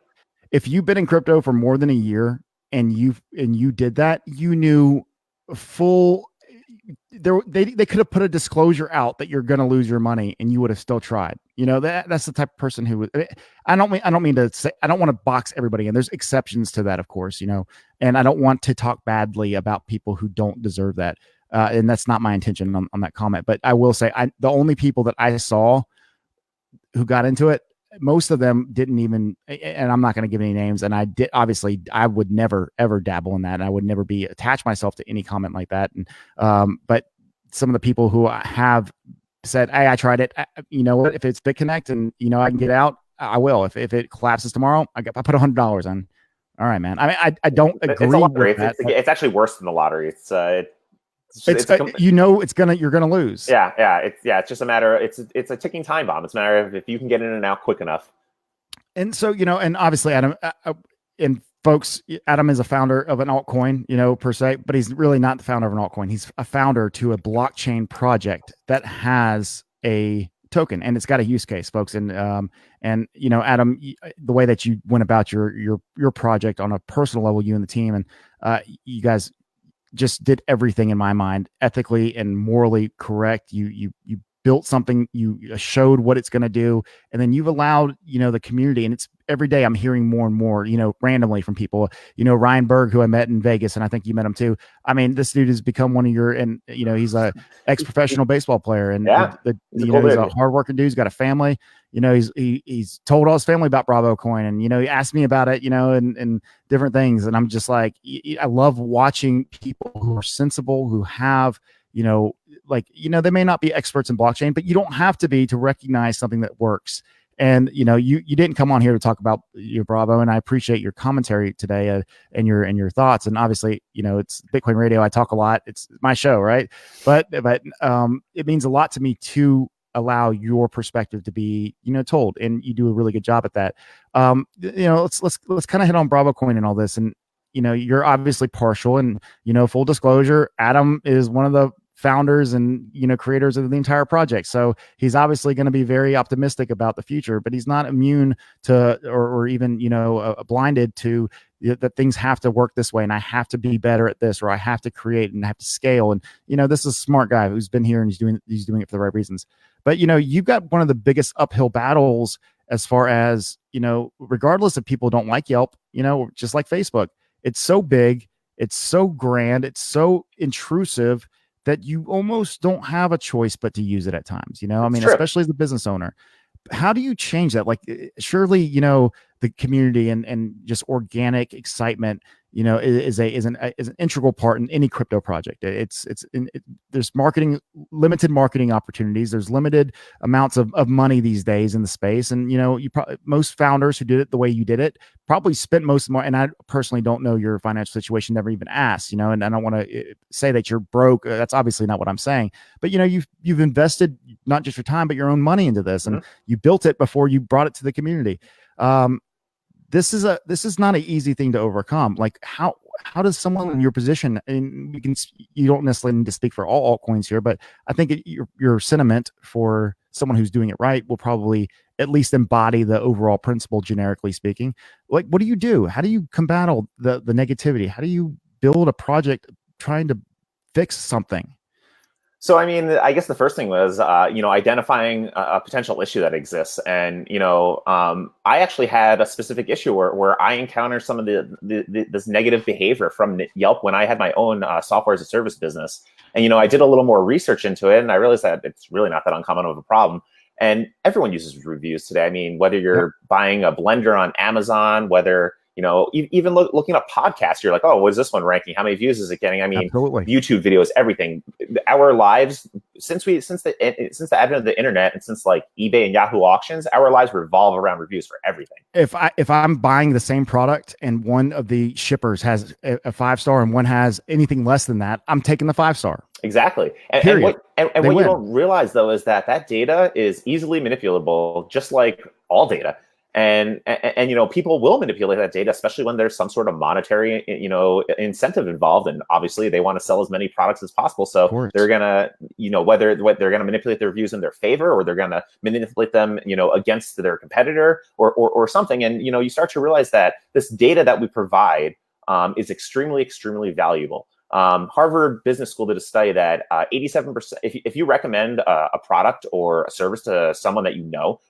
If you've been in crypto for more than a year and you did that, you knew full they could have put a disclosure out that you're going to lose your money and you would have still tried. That's the type of person who would. I don't mean to say, I don't want to box everybody in. There's exceptions to that, of course, and I don't want to talk badly about people who don't deserve that. And that's not my intention on that comment, but I will say the only people that I saw who got into it, most of them didn't even, and I'm not going to give any names. And obviously I would never, ever dabble in that. And I would never attach myself to any comment like that. And, but some of the people who have said, hey, I tried it. You know what? If it's BitConnect and, I can get out, I will. If it collapses tomorrow, I put $100 on. All right, man. I mean, I don't agree with that. It's actually worse than the lottery. You're gonna lose. It's just a matter. It's a ticking time bomb. It's a matter of if you can get in and out quick enough. And so and obviously Adam and folks, Adam is a founder of an altcoin, per se, but he's really not the founder of an altcoin. He's a founder to a blockchain project that has a token and it's got a use case, folks. And Adam, the way that you went about your project on a personal level, you and the team, and you guys just did everything in my mind ethically and morally correct. You built something, you showed what it's going to do, and then you've allowed the community. And it's every day I'm hearing more and more randomly from people. Ryan Berg, who I met in Vegas, and I think you met him too. I mean, this dude has become one of your, and he's a ex-professional baseball player, and he's a hardworking dude. He's got a family. He's told all his family about Bravocoin, and he asked me about it, and different things. And I'm just like, I love watching people who are sensible, who have they may not be experts in blockchain, but you don't have to be to recognize something that works. And you didn't come on here to talk about your Bravo, and I appreciate your commentary today and your thoughts. And obviously, it's Bitcoin Radio. I talk a lot. It's my show, right? But it means a lot to me to allow your perspective to be told, and you do a really good job at that. Let's kind of hit on Bravocoin and all this. And you're obviously partial, and full disclosure, Adam is one of the founders and creators of the entire project, so he's obviously going to be very optimistic about the future, but he's not immune to or even blinded to that things have to work this way, and I have to be better at this, or I have to create and I have to scale. And this is a smart guy who's been here and he's doing it for the right reasons. But you've got one of the biggest uphill battles as far as regardless if people don't like Yelp, just like Facebook, it's so big, it's so grand, it's so intrusive that you almost don't have a choice but to use it at times. Especially as a business owner. How do you change that? Like, surely the community and just organic excitement is an integral part in any crypto project. There's limited marketing opportunities. There's limited amounts of money these days in the space. And, most founders who did it the way you did it probably spent most of and I personally don't know your financial situation, never even asked, and I don't want to say that you're broke. That's obviously not what I'm saying, but you've invested not just your time, but your own money into this, and you built it before you brought it to the community. This is not an easy thing to overcome. Like, how does someone in your position, and you don't necessarily need to speak for all altcoins here, but I think your sentiment for someone who's doing it right will probably at least embody the overall principle, generically speaking. Like, what do you do? How do you combat all the negativity? How do you build a project trying to fix something? So, I mean, I guess the first thing was, identifying a potential issue that exists. And, I actually had a specific issue where I encountered some of this negative behavior from Yelp when I had my own software as a service business. And, I did a little more research into it, and I realized that it's really not that uncommon of a problem. And everyone uses reviews today. I mean, whether you're Yep. buying a blender on Amazon, whether even looking up podcasts, you're like, oh, what is this one ranking? How many views is it getting? I mean, Absolutely. YouTube videos, everything. Our lives, since the advent of the internet and since like eBay and Yahoo auctions, our lives revolve around reviews for everything. If I'm buying the same product and one of the shippers has a 5-star and one has anything less than that, I'm taking the 5-star. Exactly. And what you don't realize though is that data is easily manipulable, just like all data. And people will manipulate that data, especially when there's some sort of monetary incentive involved, and obviously they want to sell as many products as possible. So they're gonna whether they're gonna manipulate their views in their favor, or they're gonna manipulate them against their competitor or something. And you start to realize that this data that we provide is extremely valuable. Harvard Business School did a study that 87%, if you recommend a product or a service to someone that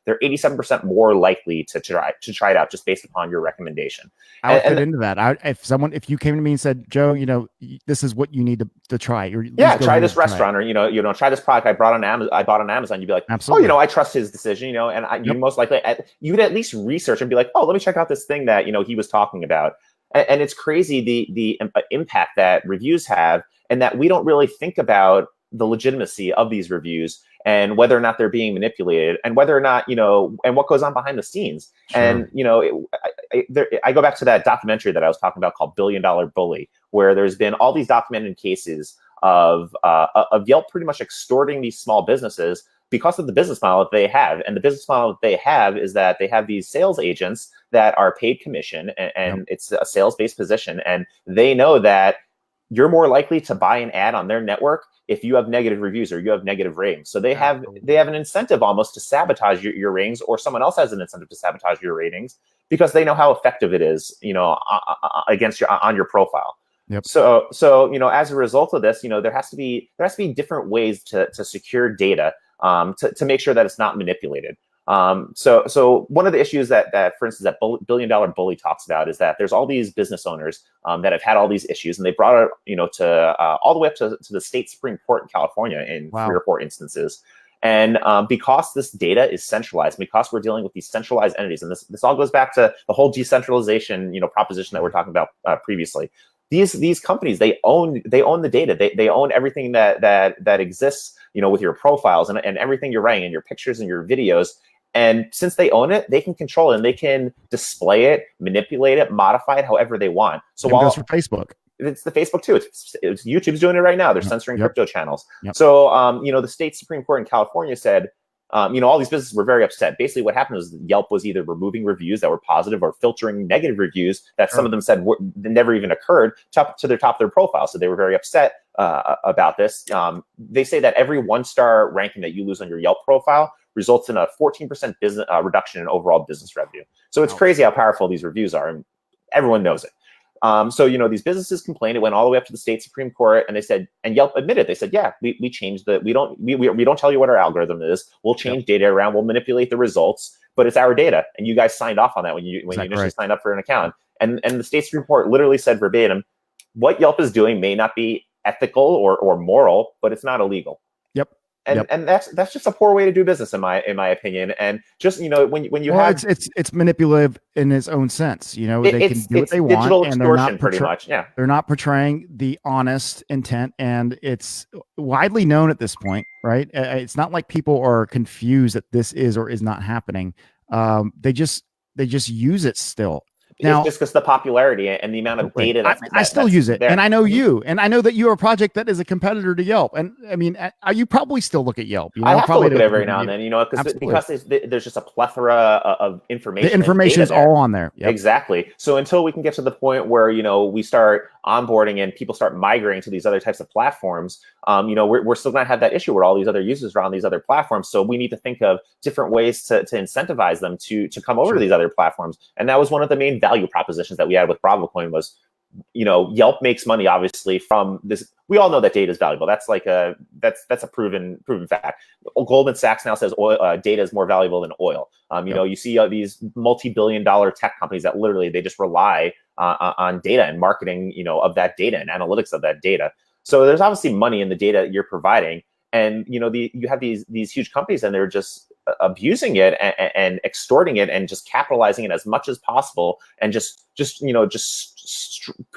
they're 87% more likely to try it out just based upon your recommendation. I would fit into that. If you came to me and said, Joe, this is what you need to try. Try this restaurant, or try this product I bought on Amazon. You'd be like, absolutely. Oh, I trust his decision, and you most likely you'd at least research and be like, oh, let me check out this thing that he was talking about. And it's crazy the impact that reviews have, and that we don't really think about the legitimacy of these reviews and whether or not they're being manipulated, and whether or not and what goes on behind the scenes. Sure. And I go back to that documentary that I was talking about called $1 Billion Bully, where there's been all these documented cases of Yelp pretty much extorting these small businesses because of the business model that they have. And the business model that they have is that they have these sales agents that are paid commission, and it's a sales-based position. And they know that you're more likely to buy an ad on their network if you have negative reviews or you have negative ratings. So they have an incentive almost to sabotage your ratings, or someone else has an incentive to sabotage your ratings, because they know how effective it is, against on your profile. Yep. So as a result of this, there has to be different ways to secure data, to make sure that it's not manipulated. So one of the issues that for instance, that $1 Billion Bully talks about is that there's all these business owners that have had all these issues, and they brought it, to all the way up to the state Supreme Court in California in 3 or 4 instances. And because this data is centralized, because we're dealing with these centralized entities, and this all goes back to the whole decentralization, proposition that we're talking about previously. These companies, they own the data. They own everything that exists, with your profiles and everything you're writing, and your pictures and your videos. And since they own it, they can control it, and they can display it, manipulate it, modify it however they want. So while goes for Facebook, it's the Facebook too. It's YouTube's doing it right now. They're censoring crypto channels. Yep. So the state Supreme Court in California said, all these businesses were very upset. Basically, what happened was Yelp was either removing reviews that were positive or filtering negative reviews that some of them said never even occurred to the top of their profile. So they were very upset about this. They say that every 1-star ranking that you lose on your Yelp profile results in a 14% business reduction in overall business revenue. So it's crazy how powerful these reviews are, and everyone knows it. So these businesses complained. It went all the way up to the state Supreme Court, and they said, and Yelp admitted, they said, yeah, we changed we don't tell you what our algorithm is. We'll change data around. We'll manipulate the results, but it's our data, and you guys signed off on that when you initially signed up for an account. And the state Supreme Court literally said verbatim, what Yelp is doing may not be ethical or moral, but it's not illegal. Yep. And that's just a poor way to do business, in my opinion. And just when you have it's manipulative in its own sense. They can do what they want, digital extortion, pretty much. Yeah, they're not portraying the honest intent, and it's widely known at this point, right? It's not like people are confused that this is or is not happening. They just use it still. Now, it's just because the popularity and the amount of data I still use it, and I know you, and I know that you're a project that is a competitor to Yelp, and I mean, you probably still look at Yelp. I have to look at it every now and then, because there's just a plethora of information. The information is all on there. Yep. Exactly. So until we can get to the point where we start onboarding and people start migrating to these other types of platforms, we're still going to have that issue where all these other users are on these other platforms. So we need to think of different ways to incentivize them to come over to these other platforms. And that was one of the main value propositions that we had with Bravocoin was, Yelp makes money obviously from this. We all know that data is valuable. That's a proven fact. Goldman Sachs now says data is more valuable than oil. You see these multi-billion-dollar tech companies that literally they just rely on data and marketing, of that data and analytics of that data. So there's obviously money in the data you're providing, and you have these huge companies, and they're just abusing it and extorting it and just capitalizing it as much as possible, and pretty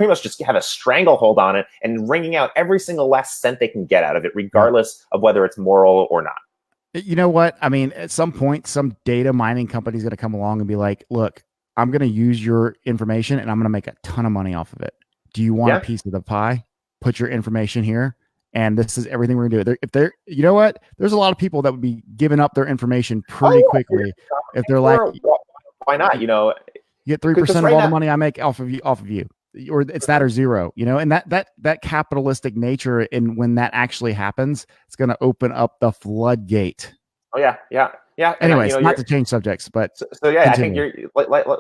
much just have a stranglehold on it and wringing out every single last cent they can get out of it, regardless of whether it's moral or not. You know what? I mean, at some point, some data mining company is going to come along and be like, look, I'm going to use your information and I'm going to make a ton of money off of it. Do you want a piece of the pie? Put your information here. And this is everything we're going to do. If they're, you know what? There's a lot of people that would be giving up their information pretty quickly if they're like, why not? You get 3% of all the money I make off of you. Or it's that or zero, and that capitalistic nature, and when that actually happens, it's going to open up the floodgate. Oh yeah. Anyways, not to change subjects, but so yeah, continue. I think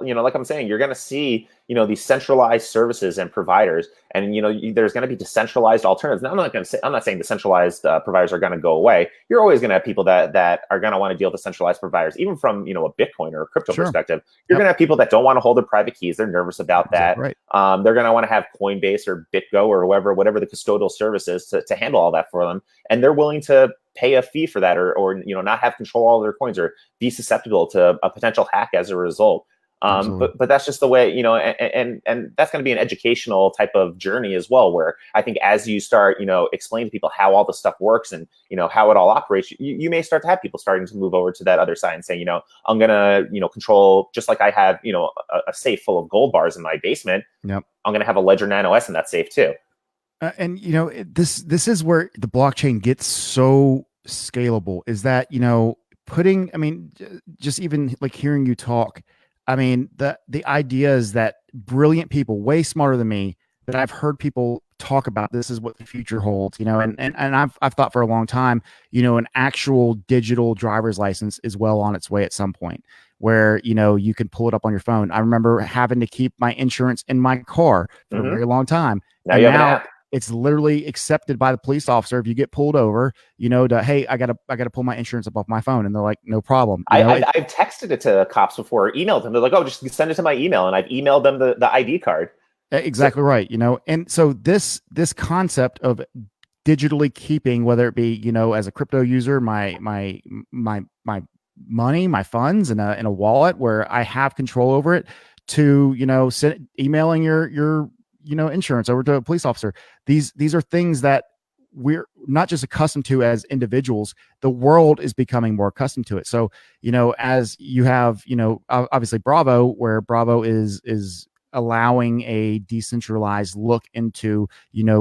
you're like I'm saying, you're going to see, these centralized services and providers, and there's going to be decentralized alternatives. Now, I'm not saying decentralized providers are going to go away. You're always going to have people that are going to want to deal with centralized providers, even from a Bitcoin or a crypto perspective. You're going to have people that don't want to hold their private keys. They're nervous about that. Right. They're going to want to have Coinbase or BitGo or whatever the custodial service is to handle all that for them, and they're willing to pay a fee for that, or not have control of all their coins, or be susceptible to a potential hack as a result. But that's just the way, and that's going to be an educational type of journey as well, where I think as you start, explain to people how all the stuff works and, how it all operates, you may start to have people starting to move over to that other side and say, I'm going to, control, just like I have, a safe full of gold bars in my basement. Yep. I'm going to have a Ledger Nano S in that safe too. And this is where the blockchain gets so scalable, is that just even like hearing you talk, the idea is that brilliant people, way smarter than me, that I've heard people talk about, this is what the future holds, and I've thought for a long time, an actual digital driver's license is well on its way at some point, where you can pull it up on your phone. I remember having to keep my insurance in my car for a very long time. Now it's literally accepted by the police officer. If you get pulled over, hey, I gotta pull my insurance up off my phone, and they're like, no problem. I've texted it to cops before, or emailed them. They're like, oh, just send it to my email, and I've emailed them the ID card. Exactly right. And so this concept of digitally keeping, whether it be as a crypto user, my money, my funds in a wallet where I have control over it, to emailing your insurance over to a police officer. These are things that we're not just accustomed to as individuals. The world is becoming more accustomed to it. So, as you have, obviously Bravo, where Bravo is allowing a decentralized look into,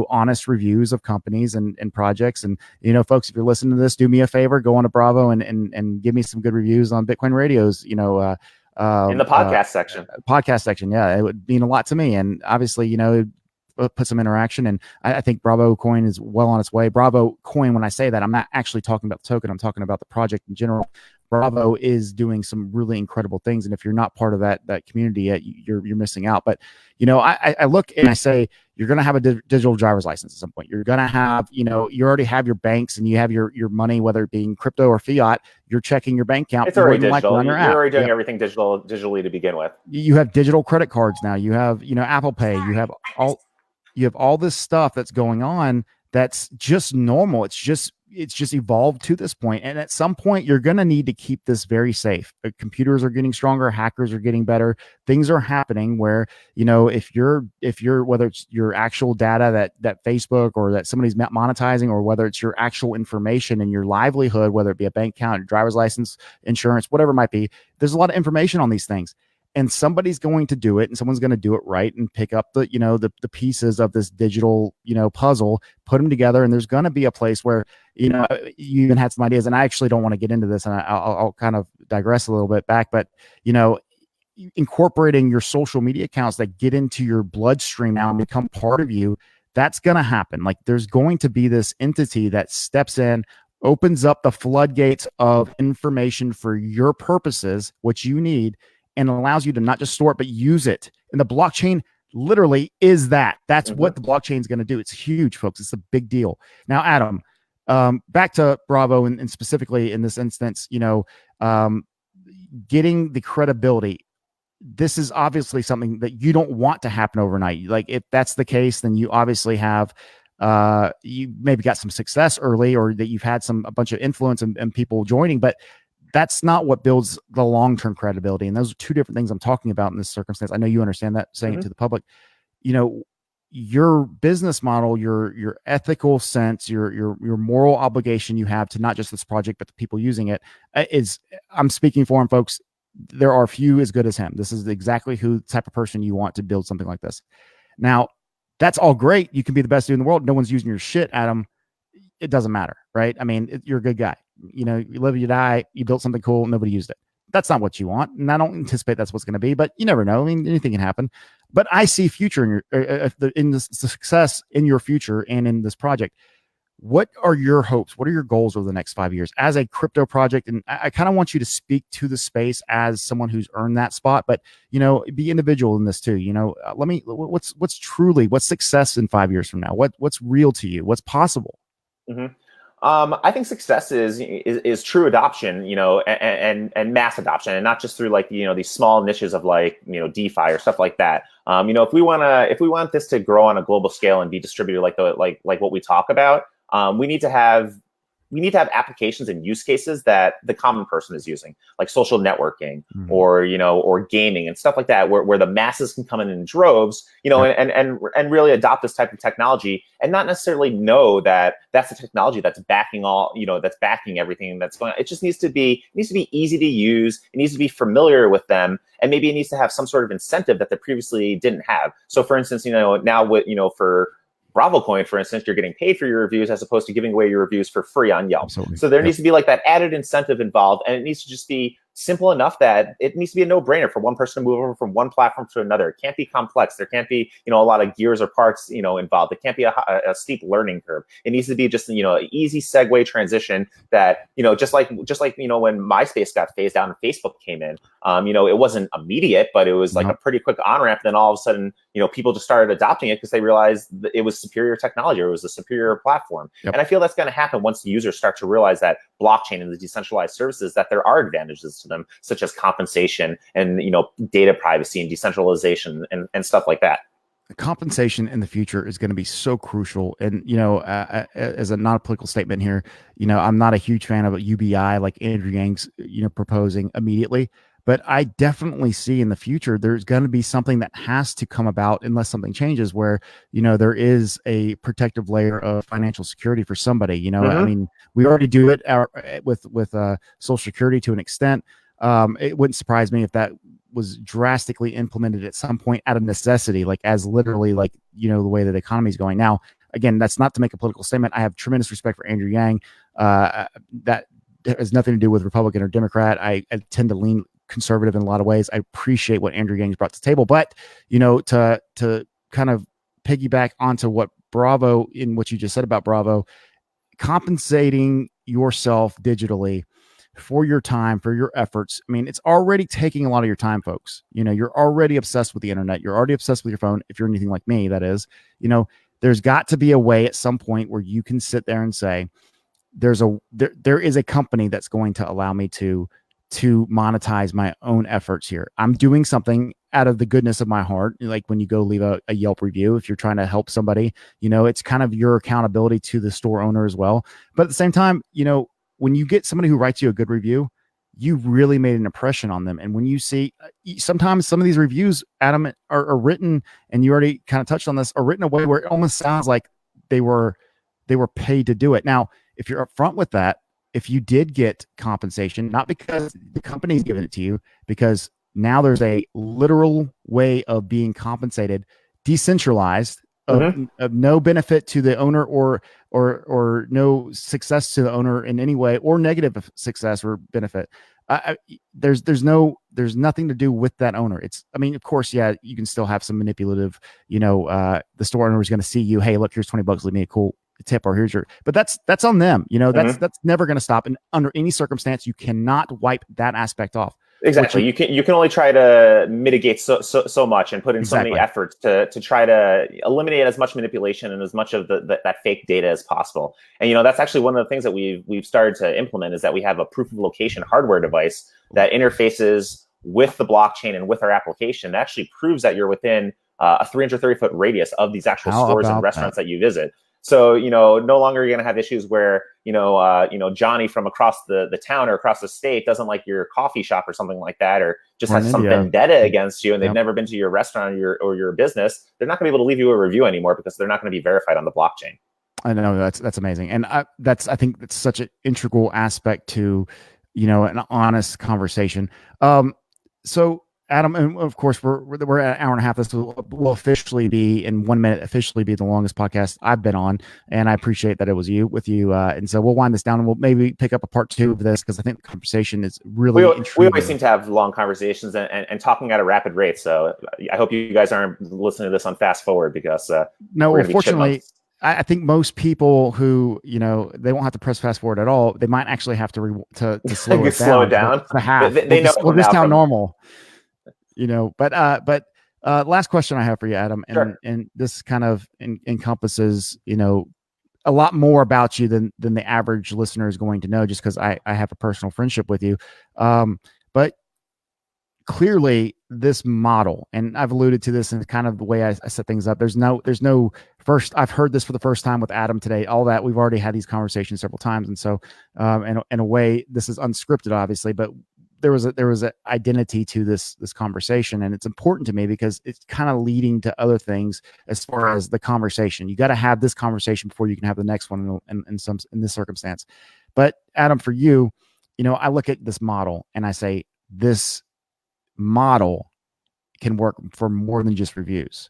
honest reviews of companies and projects. And, folks, if you're listening to this, do me a favor, go on to Bravo and give me some good reviews on Bitcoin Radio's, in the podcast section. Yeah, it would mean a lot to me. And obviously, put some interaction. And I think Bravocoin is well on its way. Bravocoin, when I say that, I'm not actually talking about the token. I'm talking about the project in general. Bravo is doing some really incredible things. And if you're not part of that community yet, you're missing out. But, I look and I say, you're going to have a digital driver's license at some point. You're going to have, you already have your banks and you have your money, whether it being crypto or fiat, you're checking your bank account. It's already digital. You're already doing everything digitally to begin with. You have digital credit cards now. You have, Apple Pay. You have all this stuff that's going on that's just normal. It's just evolved to this point. And at some point, you're going to need to keep this very safe. Computers are getting stronger. Hackers are getting better. Things are happening where, if you're, whether it's your actual data that Facebook or that somebody's monetizing, or whether it's your actual information and your livelihood, whether it be a bank account, driver's license, insurance, whatever it might be, there's a lot of information on these things. And somebody's going to do it, and someone's going to do it right and pick up the pieces of this digital, puzzle, put them together. And there's going to be a place where, you even had some ideas, and I actually don't want to get into this, and I'll kind of digress a little bit back, but, incorporating your social media accounts that get into your bloodstream now and become part of you, that's going to happen. Like, there's going to be this entity that steps in, opens up the floodgates of information for your purposes, what you need, and allows you to not just store it, but use it. And the blockchain literally is that. That's what the blockchain is going to do. It's huge, folks. It's a big deal. Now, Adam, back to Bravo and specifically in this instance, getting the credibility. This is obviously something that you don't want to happen overnight. Like, if that's the case, then you obviously have you maybe got some success early, or that you've had a bunch of influence and people joining, but that's not what builds the long-term credibility. And those are two different things I'm talking about in this circumstance. I know you understand that, saying it to the public. Your business model, your ethical sense, your moral obligation you have to not just this project but the people using it is, I'm speaking for him, folks. There are few as good as him. This is exactly who type of person you want to build something like this. Now, that's all great. You can be the best dude in the world. No one's using your shit, Adam. It doesn't matter, right? I mean, you're a good guy. You live, you die. You built something cool. Nobody used it. That's not what you want, and I don't anticipate that's what's going to be. But you never know. I mean, anything can happen. But I see future in the success in your future and in this project. What are your hopes? What are your goals over the next 5 years as a crypto project? And I kind of want you to speak to the space as someone who's earned that spot, but be individual in this too. What's success in 5 years from now? What's real to you? What's possible? Mm-hmm. I think success is true adoption, and mass adoption, and not just through these small niches of DeFi or stuff like that. If we want this to grow on a global scale and be distributed like what we talk about, we need to have applications and use cases that the common person is using, like social networking or gaming and stuff like that, where the masses can come in droves, and really adopt this type of technology and not necessarily know that that's the technology that's backing that's backing everything that's going on. It just needs to be easy to use. It needs to be familiar with them. And maybe it needs to have some sort of incentive that they previously didn't have. So for instance, now for Bravocoin, for instance, you're getting paid for your reviews as opposed to giving away your reviews for free on Yelp. Absolutely. So there needs to be that added incentive involved, and it needs to just be simple enough that it needs to be a no-brainer for one person to move over from one platform to another. It can't be complex. There can't be a lot of gears or parts involved. It can't be a steep learning curve. It needs to be just an easy segue transition that just like when MySpace got phased out and Facebook came in. It wasn't immediate, but it was a pretty quick on-ramp. Then all of a sudden people just started adopting it because they realized that it was superior technology, or it was a superior platform. Yep. And I feel that's going to happen once the users start to realize that blockchain and the decentralized services, that there are advantages to them, such as compensation and data privacy and decentralization and stuff like that. Compensation in the future is going to be so crucial. And as a non-political statement here, I'm not a huge fan of a UBI like Andrew Yang's proposing immediately, but I definitely see in the future there's going to be something that has to come about unless something changes, where there is a protective layer of financial security for somebody. I mean, we already do it with Social Security to an extent. It wouldn't surprise me if that was drastically implemented at some point out of necessity, as literally the way that the economy is going now. Again, that's not to make a political statement. I have tremendous respect for Andrew Yang. That has nothing to do with Republican or Democrat. I tend to lean conservative in a lot of ways. I appreciate what Andrew Yang's brought to the table, but to kind of piggyback onto what Bravo, in what you just said about Bravo, compensating yourself digitally for your time, for your efforts. I mean, it's already taking a lot of your time, folks. You're already obsessed with the internet. You're already obsessed with your phone. If you're anything like me, that is, there's got to be a way at some point where you can sit there and say, there is a company that's going to allow me to monetize my own efforts here. I'm doing something out of the goodness of my heart. Like when you go leave a Yelp review, if you're trying to help somebody, it's kind of your accountability to the store owner as well. But at the same time, when you get somebody who writes you a good review, you really made an impression on them. And when you see, sometimes some of these reviews, Adam, are written, and you already kind of touched on this, are written a way where it almost sounds like they were paid to do it. Now, if you're upfront with that, if you did get compensation, not because the company's giving it to you, because now there's a literal way of being compensated, decentralized, of no benefit to the owner or no success to the owner in any way, or negative success or benefit. There's nothing to do with that owner. Of course, yeah, you can still have some manipulative, the store owner is going to see you, hey, look, here's $20, leave me a cool tip, or here's your, but that's on them. That's never going to stop. And under any circumstance, you cannot wipe that aspect off. Exactly. You can only try to mitigate so much and put in so many efforts to try to eliminate as much manipulation and as much of that fake data as possible. And that's actually one of the things that we've started to implement, is that we have a proof of location hardware device that interfaces with the blockchain and with our application. That actually proves that you're within a 330-foot radius of these actual stores and restaurants that you visit. So, no longer are you going to have issues where, Johnny from across the town or across the state doesn't like your coffee shop or something like that, or just has some vendetta against you, and they've never been to your restaurant or your business. They're not going to be able to leave you a review anymore because they're not going to be verified on the blockchain. I know that's amazing. And I think that's such an integral aspect to, an honest conversation. So Adam, and of course we're at an hour and a half. This will officially be in 1 minute, officially be the longest podcast I've been on. And I appreciate that it was with you. And so we'll wind this down and we'll maybe pick up a part 2 of this, because I think the conversation is really we always seem to have long conversations and talking at a rapid rate. So I hope you guys aren't listening to this on fast forward, because no, unfortunately, I think most people who, they won't have to press fast forward at all. They might actually have to slow it down. Slow it down. To half. They know we'll just how normal, but last question I have for you, Adam, and, sure. And this kind of encompasses, a lot more about you than the average listener is going to know, just because I have a personal friendship with you. But clearly this model, and I've alluded to this in kind of the way I set things up. There's no first. I've heard this for the first time with Adam today. All that we've already had these conversations several times, and so in a way, this is unscripted, obviously, but there was an identity to this conversation, and it's important to me because it's kind of leading to other things as far as the conversation. You got to have this conversation before you can have the next one in this circumstance. But Adam, for you, I look at this model and I say this model can work for more than just reviews.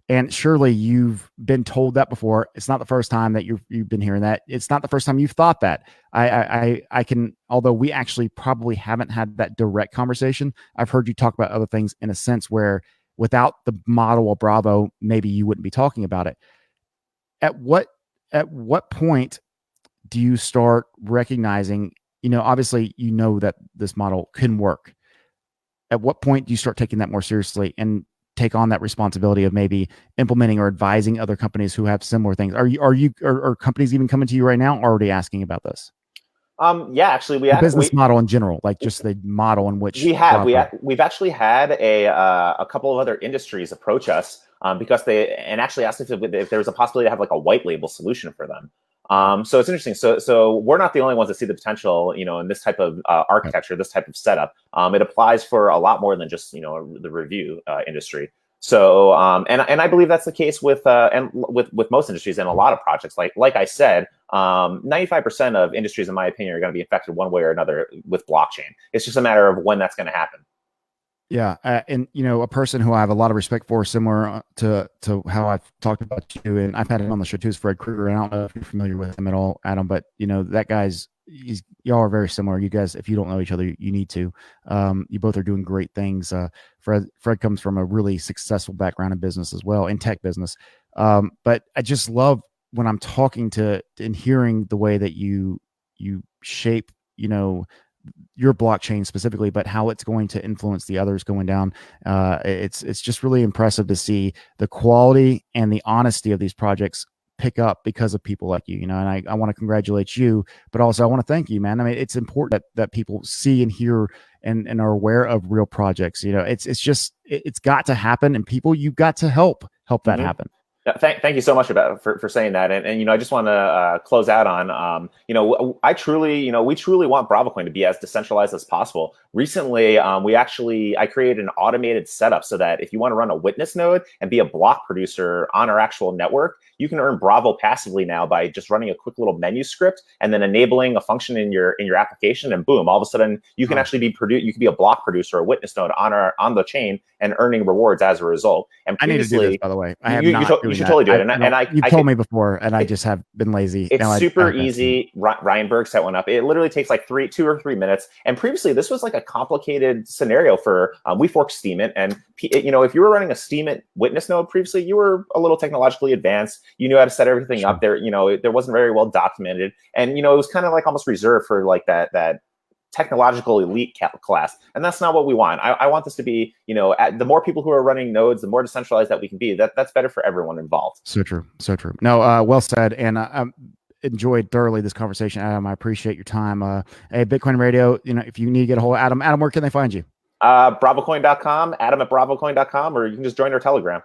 And surely you've been told that before. It's not the first time that you've been hearing that. It's not the first time you've thought that. I can, although we actually probably haven't had that direct conversation, I've heard you talk about other things in a sense where without the model of Bravo, maybe you wouldn't be talking about it. At what point do you start recognizing, obviously that this model can work? At what point do you start taking that more seriously and take on that responsibility of maybe implementing or advising other companies who have similar things? Are companies even coming to you right now already asking about this? Yeah, actually, the business model in general, like just the model in which we've actually had a couple of other industries approach us because they actually asked if there was a possibility to have like a white label solution for them. So it's interesting. So we're not the only ones that see the potential, in this type of architecture, this type of setup. It applies for a lot more than just, the review industry. So and I believe that's the case with most industries and a lot of projects. Like I said, 95% of industries, in my opinion, are going to be affected one way or another with blockchain. It's just a matter of when that's going to happen. Yeah, and a person who I have a lot of respect for, similar to how I've talked about you, and I've had him on the show too, is Fred Krueger. I don't know if you're familiar with him at all, Adam, but that guy's y'all are very similar. You guys, if you don't know each other, you need to. You both are doing great things. Fred comes from a really successful background in business as well, in tech business. But I just love when I'm talking to and hearing the way that you shape, your blockchain specifically, but how it's going to influence the others going down. It's just really impressive to see the quality and the honesty of these projects pick up because of people like you, and I want to congratulate you, but also I want to thank you, man. I mean, it's important that people see and hear and are aware of real projects. It's got to happen, and people, you've got to help that happen. Thank you so much for saying that. And I just want to close out on, we truly want Bravocoin to be as decentralized as possible. Recently, I created an automated setup so that if you want to run a witness node and be a block producer on our actual network, you can earn Bravo passively now by just running a quick little menu script and then enabling a function in your application, and boom, all of a sudden you can actually you can be a block producer, a witness node on the chain, and earning rewards as a result. And I need to do this, by the way. I have you should totally do it. You've told me before, and I just have been lazy. It's super easy. Ryan Berg set one up. It literally takes like 2 or 3 minutes. And previously, this was like a complicated scenario for we forked Steemit, and if you were running a Steemit witness node previously, you were a little technologically advanced. You knew how to set everything up there. There wasn't very well documented, and it was kind of like almost reserved for like that technological elite class, and that's not what we want. I want this to be, the more people who are running nodes, the more decentralized that we can be. That's better for everyone involved. So true. No, well said. And I enjoyed thoroughly this conversation, Adam. I appreciate your time. Hey, Bitcoin Radio, if you need to get a hold of Adam, where can they find you? Bravocoin.com, Adam at Bravocoin.com, or you can just join our Telegram.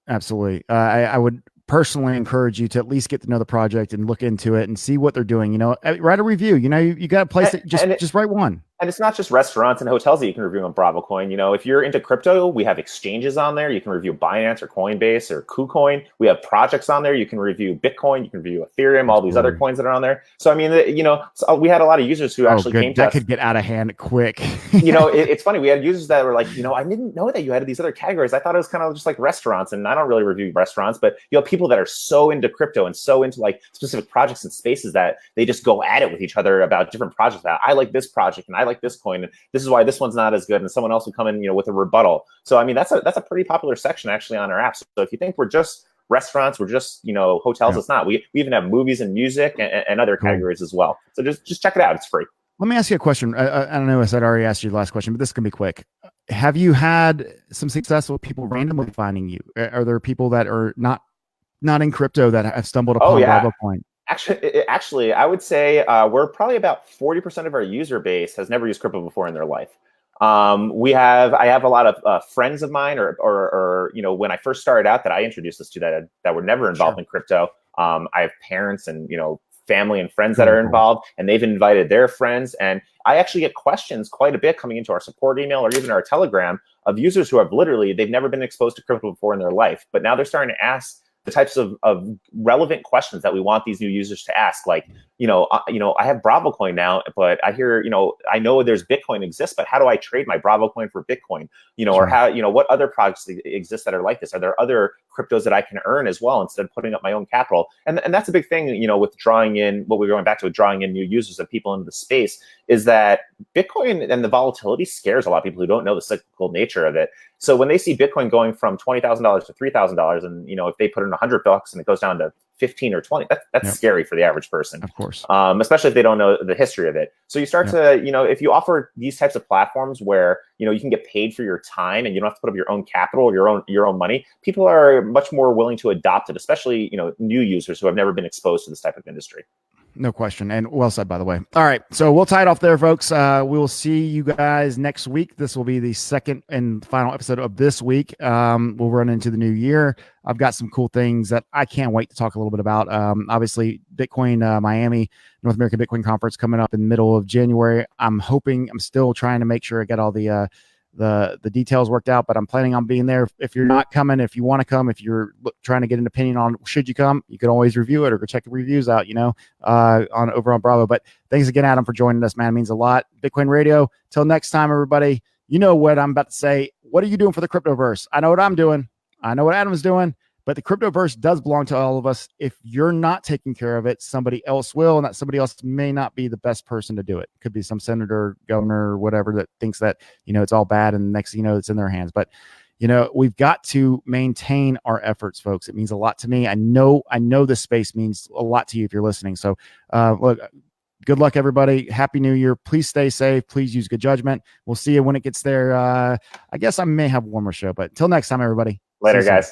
Absolutely. I would personally encourage you to at least get to know the project and look into it and see what they're doing. Write a review. You got a place that just write one. And it's not just restaurants and hotels that you can review on Bravocoin. If you're into crypto, we have exchanges on there. You can review Binance or Coinbase or KuCoin. We have projects on there. You can review Bitcoin. You can review Ethereum, all these other coins that are on there. So, I mean, we had a lot of users who actually came to us. That could get out of hand quick. It's funny. We had users that were like, I didn't know that you had these other categories. I thought it was kind of just like restaurants, and I don't really review restaurants, but people that are so into crypto and so into like specific projects and spaces that they just go at it with each other about different projects. That I like this project and I like this coin, and this is why this one's not as good, and someone else will come in with a rebuttal. So I mean, that's a pretty popular section actually on our app. So if you think we're just restaurants, we're just hotels, it's not. We even have movies and music and other categories as well. So just check it out. It's free. Let me ask you a question. I don't know if I'd already asked you the last question, but this can be quick. Have you had some success with people randomly finding you? Are there people that are not in crypto that have stumbled upon Bravocoin? Actually, I would say we're probably about 40% of our user base has never used crypto before in their life. I have a lot of friends of mine, or when I first started out, that I introduced us to that were never involved in crypto. I have parents and family and friends that are involved, and they've invited their friends. And I actually get questions quite a bit coming into our support email or even our Telegram of users who have they've never been exposed to crypto before in their life, but now they're starting to ask the types of relevant questions that we want these new users to ask. Like, I have Bravocoin now, but I hear, I know there's Bitcoin exists, but how do I trade my Bravocoin for Bitcoin? Or how, what other projects exist that are like this? Are there other cryptos that I can earn as well instead of putting up my own capital? And that's a big thing, with drawing in, what we're going back to with drawing in new users and people into the space, is that Bitcoin and the volatility scares a lot of people who don't know the cyclical nature of it. So when they see Bitcoin going from $20,000 to $3,000, and if they put in $100 and it goes down to 15 or 20, that's scary for the average person, of course, especially if they don't know the history of it. So you start to, if you offer these types of platforms where you can get paid for your time and you don't have to put up your own capital, your own money, people are much more willing to adopt it, especially new users who have never been exposed to this type of industry. No question. And well said, by the way. All right. So we'll tie it off there, folks. We will see you guys next week. This will be the second and final episode of this week. We'll run into the new year. I've got some cool things that I can't wait to talk a little bit about. Obviously, Bitcoin Miami, North American Bitcoin Conference coming up in the middle of January. I'm still trying to make sure I get all the details worked out, but I'm planning on being there. If you're not coming, if you want to come, if you're trying to get an opinion on should you come, you can always review it or go check the reviews out, over on Bravo. But thanks again, Adam, for joining us, man. It means a lot. Bitcoin Radio. Till next time, everybody. You know what I'm about to say. What are you doing for the cryptoverse? I know what I'm doing. I know what Adam's doing. But the cryptoverse does belong to all of us. If you're not taking care of it, somebody else will, and that somebody else may not be the best person to do it. Could be some senator, governor, or whatever that thinks that, it's all bad, and the next thing you know, it's in their hands. But, we've got to maintain our efforts, folks. It means a lot to me. I know this space means a lot to you if you're listening. So, look, good luck, everybody. Happy New Year. Please stay safe. Please use good judgment. We'll see you when it gets there. I guess I may have one more show, but till next time, everybody. Later, guys.